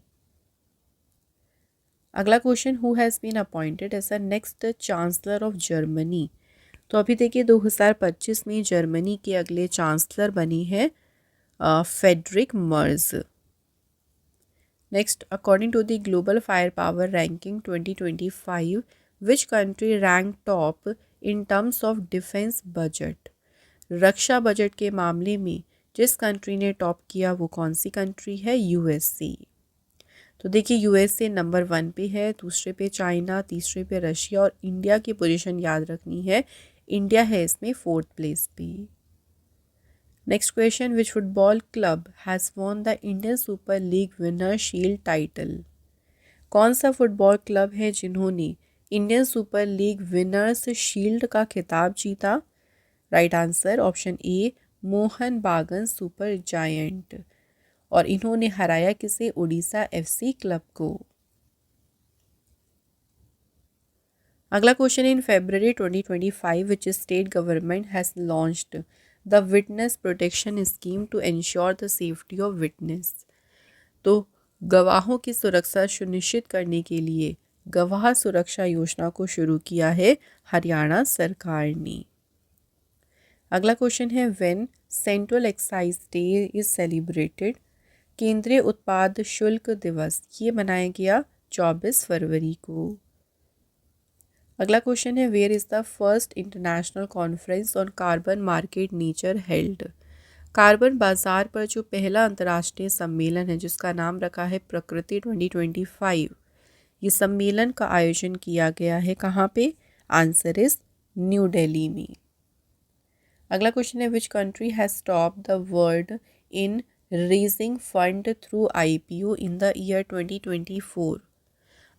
अगला question, who has been appointed as a next chancellor of Germany. तो अभी देखिए 2025 में जर्मनी के अगले चांसलर बनी है Friedrich Merz. Next, according to the global fire power ranking 2025 which country rank top in terms of defence budget. रक्षा बजट के मामले में जिस कंट्री ने टॉप किया वो कौन सी कंट्री है। USA। तो देखिए USA नंबर 1 पे है, दूसरे पे चाइना, तीसरे पे रशिया और इंडिया की पोजीशन याद रखनी है। इंडिया है इसमें 4th प्लेस पे। Next question, which football club has won the Indian super league winner shield title? कौन सा फुटबॉल क्लब है जिन्होंने Indian super league winners shield का खिताब जीता? Right answer option A, Mohan बागान सुपर जायंट। और इन्होंने हराया किसे? उड़ीसा एफसी क्लब को। अगला question, in February 2025 which state government has launched the witness protection scheme to ensure the safety of witness? तो गवाहों की सुरक्षा सुनिश्चित करने के लिए गवाह सुरक्षा योजना को शुरू किया है हरियाणा सरकार ने। अगला क्वेश्चन है, when central excise day is celebrated? केंद्रीय उत्पाद शुल्क दिवस ये मनाया गया 24 फरवरी को। अगला क्वेश्चन है, where is the first international conference on carbon market nature held? Carbon बाजार पर जो पहला अंतर्राष्ट्रीय सम्मेलन है जिसका नाम रखा है प्रकृति 2025, ये सम्मेलन का आयोजन किया गया है कहाँ पे? आंसर इज न्यू दिल्ली में। अगला क्वेश्चन है, which country has stop the world in raising fund through IPO in the year 2024?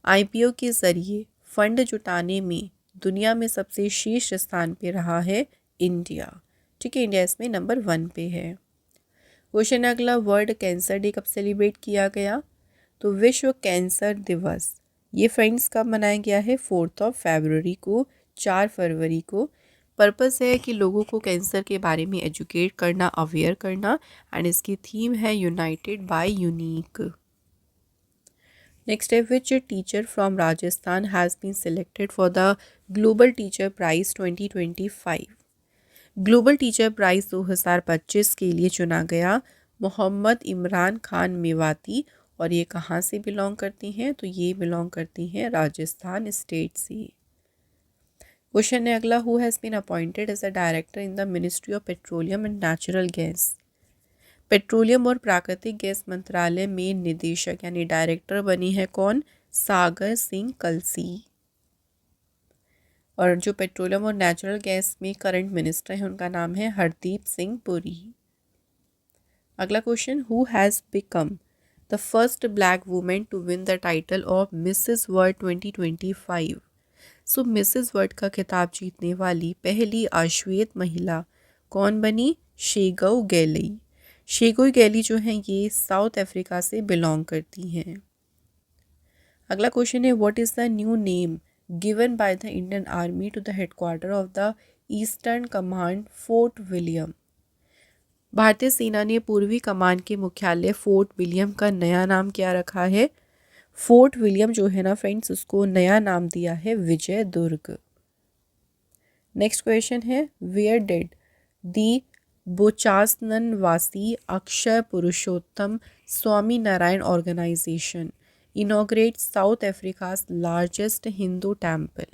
IPO के जरिए फंड जुटाने में दुनिया में सबसे शीर्ष स्थान पे रहा है इंडिया। ठीक है, इंडिया इसमें नंबर 1 पे है। क्वेश्चन अगला, वर्ल्ड कैंसर डे कब सेलिब्रेट किया गया? तो विश्व कैंसर दिवस ये फ्रेंड्स कब मनाया गया है? 4 फरवरी को, 4 फरवरी को। पर्पस है कि लोगों को कैंसर के बारे में एजुकेट करना, अवेयर करना, एंड इसकी थीम है यूनाइटेड बाय यूनिक। नेक्स्ट है, which teacher from Rajasthan has been selected for the global teacher prize 2025? Global teacher prize 2025 के लिए चुना गया मोहम्मद इमरान खान मेवाती। और ये कहाँ से बिलोंग करती हैं? तो ये बिलोंग करती हैं राजस्थान स्टेट से। क्वेश्चन है अगला, who has been appointed as a director in the ministry of petroleum and natural gas? Petroleum और प्राकृतिक गैस मंत्रालय में निदेशक यानी डायरेक्टर बनी है कौन? सागर सिंह कलसी। और जो पेट्रोलियम और नेचुरल गैस में करंट मिनिस्टर हैं उनका नाम है हरदीप सिंह पुरी। अगला question, who has become the first black women to win the title of Mrs World 2025? So Mrs World का खिताब जीतने वाली पहली अश्वेत महिला कौन बनी? शेगो गैली। शेगो गैली जो हैं ये साउथ अफ्रीका से बिलोंग करती हैं। अगला क्वेश्चन है, what is the new name given by the Indian army to the headquarter of the eastern command Fort William? भारतीय सेना ने पूर्वी कमान के मुख्यालय फोर्ट विलियम का नया नाम क्या रखा है? फोर्ट विलियम जो है ना फ्रेंड्स, उसको नया नाम दिया है विजय दुर्ग। नेक्स्ट क्वेश्चन है, where did the Bochasanwasi Akshar Purushottam Swaminarayan organisation inaugurate South Africa's largest Hindu temple?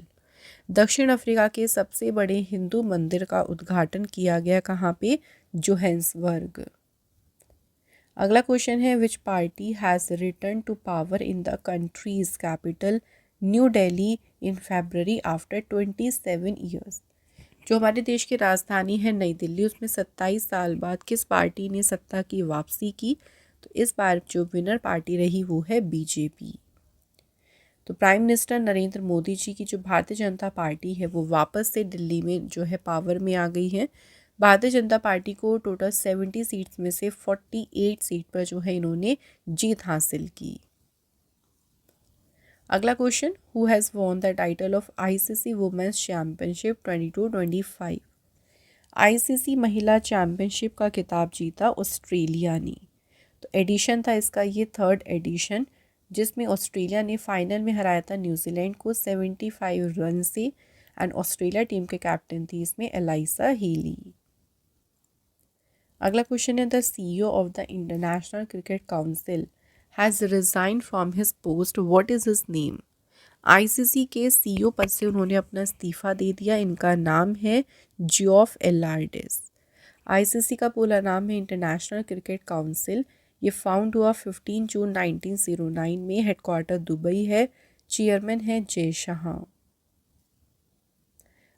दक्षिण अफ्रीका के सबसे बड़े हिंदू मंदिर का उद्घाटन किया गया कहाँ पे? जोहान्सबर्ग। अगला क्वेश्चन है, which party has return to power in the country's capital New Delhi in February after 27 years? जो हमारे देश की राजधानी है नई दिल्ली, उसमें 27 साल बाद किस पार्टी ने सत्ता की वापसी की? तो इस बार जो विनर पार्टी रही वो है बीजेपी। तो प्राइम मिनिस्टर नरेंद्र मोदी जी की जो भारतीय जनता पार्टी है वो वापस से दिल्ली में जो है पावर में आ गई है। भारतीय जनता पार्टी को टोटल 70 सीट्स में से 48 सीट पर जो है इन्होंने जीत हासिल की। अगला question, who has won the title of ICC women's championship 22-25? ICC महिला चैम्पियनशिप का खिताब जीता ऑस्ट्रेलिया ने। तो एडिशन था इसका ये 3rd एडिशन, जिसमें ऑस्ट्रेलिया ने फाइनल में हराया था न्यूजीलैंड को 75 रन से। एंड ऑस्ट्रेलिया टीम के कैप्टन थी इसमें एलाइसा हीली। अगला क्वेश्चन है, the CEO of the international cricket council has resign from his post, what is his name? ICC के सीईओ पद से उन्होंने अपना इस्तीफा दे दिया। इनका नाम है जियोफ एलार्डिस। आईसीसी का पूरा नाम है इंटरनेशनल क्रिकेट काउंसिल। ये फाउंड हुआ 15 जून 1909 में। हेडक्वार्टर दुबई है। चेयरमैन है जय शाह।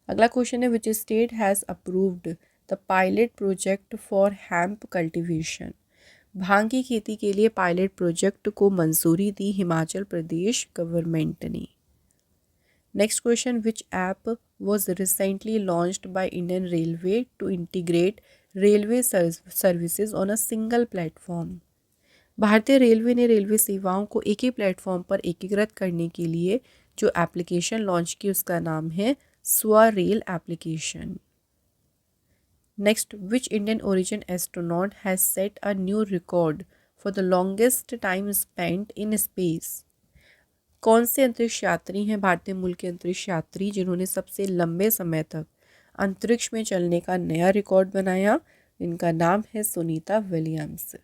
अगला क्वेश्चन है, which state has approved the pilot project for hemp cultivation. भांग की खेती के लिए पायलट प्रोजेक्ट को मंजूरी दी हिमाचल प्रदेश गवर्नमेंट ने। Next question, which app was recently launched by Indian Railway to integrate railway services on a single platform। भारतीय रेलवे ने रेलवे सेवाओं को एक ही प्लेटफॉर्म पर एकीकृत करने के लिए जो एप्लीकेशन लॉन्च की उसका नाम है SwaRail application. Next, which Indian origin astronaut has set a new record for the longest time spent in space. कौन से अंतरिक्ष यात्री हैं भारतीय मूल के अंतरिक्ष यात्री जिन्होंने सबसे लंबे समय तक अंतरिक्ष में चलने का नया रिकॉर्ड बनाया? इनका नाम है सुनीता विलियम्स।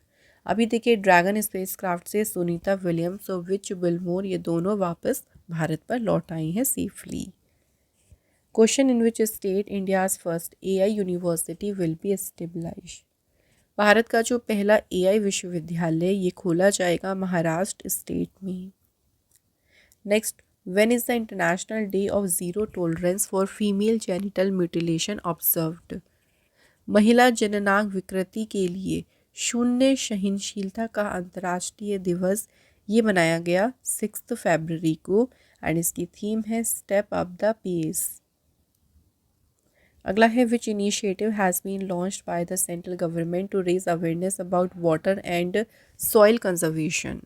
अभी देखिए, ड्रैगन स्पेसक्राफ्ट से सुनीता विलियम्स और विच विलमोर ये दोनों वापस भारत पर लौट आई हैं safely. Question, in which state India's first AI university will be established. Bharat का जो पहला एआई विश्वविद्यालय ये खोला जाएगा महाराष्ट्र स्टेट में। Next, when is the International Day of Zero Tolerance for Female Genital Mutilation observed? महिला जननांग विकृति के लिए शून्य सहनशीलता का अंतर्राष्ट्रीय दिवस ये मनाया गया 6 फरवरी को एंड इसकी थीम है स्टेप अप द पेस। अगला है, which initiative has been launched by the central government to raise awareness about water and soil conservation.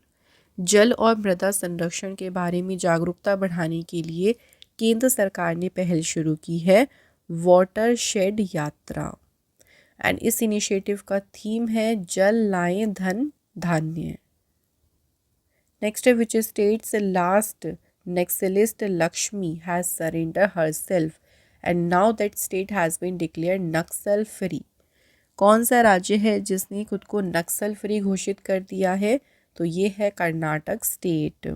जल और मृदा संरक्षण के बारे में जागरूकता बढ़ाने के लिए केंद्र सरकार ने पहल शुरू की है वाटर शेड यात्रा एंड इस इनिशिएटिव का थीम है जल लाएं धन धान्य। नेक्स्ट है, which state's last naxalist Lakshmi has surrender herself and now that state has been declared naxal free. कौन सा राज्य है जिसने खुद को नक्सल फ्री घोषित कर दिया है? तो ये है Karnataka state.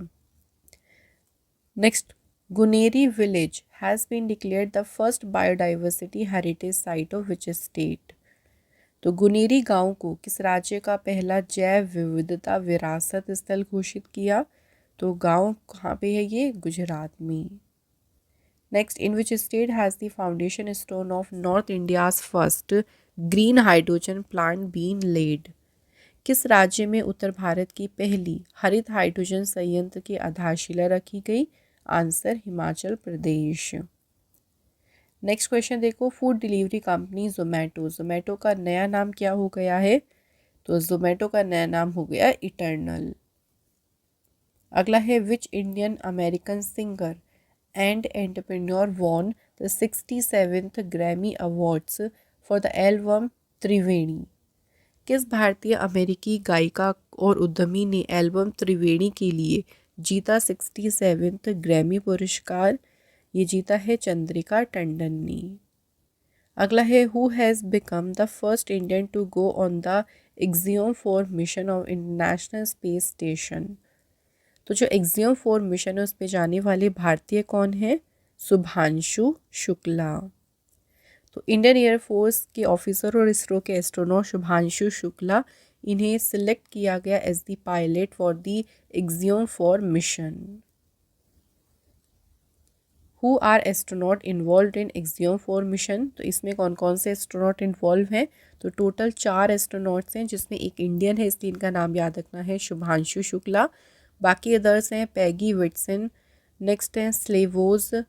Next, Guneri village has been declared the first biodiversity heritage site of which state. तो गुनेरी गांव को किस राज्य का पहला जैव विविधता विरासत स्थल घोषित किया? तो गांव कहाँ पे है ये? गुजरात में। Next, in which state has the foundation stone of north India's first green hydrogen plant been laid. किस राज्य में उत्तर भारत की पहली हरित हाइड्रोजन संयंत्र की आधारशिला रखी गई? Answer Himachal Pradesh. Next question देखो, फूड डिलीवरी कंपनी जोमेटो का नया नाम क्या हो गया है? तो जोमेटो का नया नाम हो गया इटर्नल। अगला है, which Indian American singer and entrepreneur won the 67th Grammy awards for the album Triveni. किस भारतीय अमेरिकी गायिका और उद्यमी ने एल्बम त्रिवेणी के लिए जीता 67th ग्रैमी पुरस्कार? ये जीता है चंद्रिका टंडन ने। अगला है, who has become the first Indian to go on the Axiom 4 mission of international space station. तो जो एक्सियोम 4 मिशन है उस पे जाने वाले भारतीय कौन है? शुभांशु शुक्ला। तो इंडियन एयरफोर्स के ऑफिसर और इसरो के एस्ट्रोनॉट शुभांशु शुक्ला, इन्हें सिलेक्ट किया गया as the pilot for the Axiom 4 mission. Who are astronaut involve in Axiom 4 mission? तो इसमें कौन कौन से एस्ट्रोनॉट इन्वॉल्व हैं? तो टोटल 4 एस्ट्रोनॉट्स हैं जिसमें एक इंडियन है, इसलिए इनका नाम याद रखना है शुभांशु शुक्ला। बाकी अदर्स हैं पैगी विटसन, नेक्स्ट हैं स्लेवोज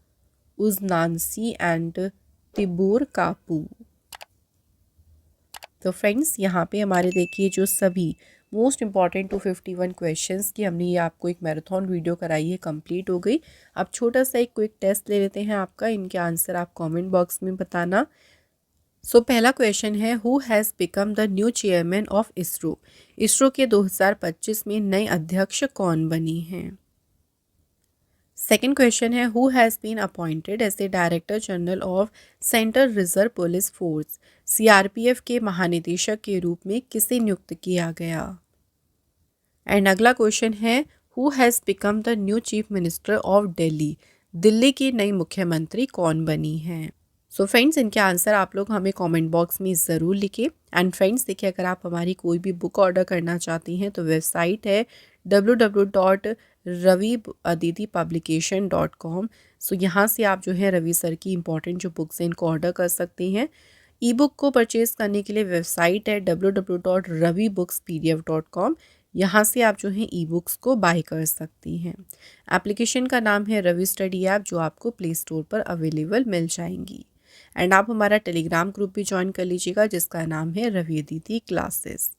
उजनानसी एंड तिबूर कापू। तो फ्रेंड्स, यहाँ पे हमारे देखिए जो सभी मोस्ट इंपॉर्टेंट 251 क्वेश्चंस की हमने ये आपको एक मैराथन वीडियो कराई है, कंप्लीट हो गई। अब छोटा सा एक क्विक टेस्ट ले लेते हैं आपका, इनके आंसर आप कमेंट बॉक्स में बताना। सो पहला क्वेश्चन है, who has become the new chairman of ISRO. ISRO के 2025 में नए अध्यक्ष कौन बनी हैं? सेकेंड क्वेश्चन है, who has been appointed as the director general of central reserve police force. CRPF के महानिदेशक के रूप में किसे नियुक्त किया गया? एंड अगला क्वेश्चन है, who has become the new chief minister of Delhi. Delhi की नई मुख्यमंत्री कौन बनी हैं? सो फ्रेंड्स, इनके आंसर आप लोग हमें कमेंट बॉक्स में ज़रूर लिखें। एंड फ्रेंड्स देखिए, अगर आप हमारी कोई भी बुक ऑर्डर करना चाहती हैं तो वेबसाइट है www.raviaditipublication.com। सो यहाँ से आप जो है रवि सर की इंपॉर्टेंट जो बुक्स हैं इनको ऑर्डर कर सकते हैं। ई बुक को परचेज़ करने के लिए वेबसाइट है www.ravibooks.pdf.com। यहाँ से आप जो है ई बुक्स को बाय कर सकती हैं। एप्लीकेशन का नाम है रवि स्टडी ऐप, जो आपको प्ले स्टोर पर अवेलेबल मिल जाएंगी। एंड आप हमारा टेलीग्राम ग्रुप भी ज्वाइन कर लीजिएगा, जिसका नाम है रवि दीदी क्लासेस।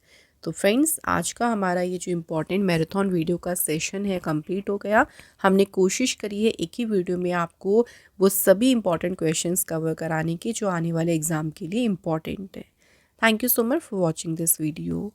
तो फ्रेंड्स, आज का हमारा ये जो इम्पोर्टेंट मैराथन वीडियो का सेशन है कंप्लीट हो गया। हमने कोशिश करी है एक ही वीडियो में आपको वो सभी इम्पोर्टेंट क्वेश्चंस कवर कराने की जो आने वाले एग्ज़ाम के लिए इम्पोर्टेंट है। Thank you so much for watching this video.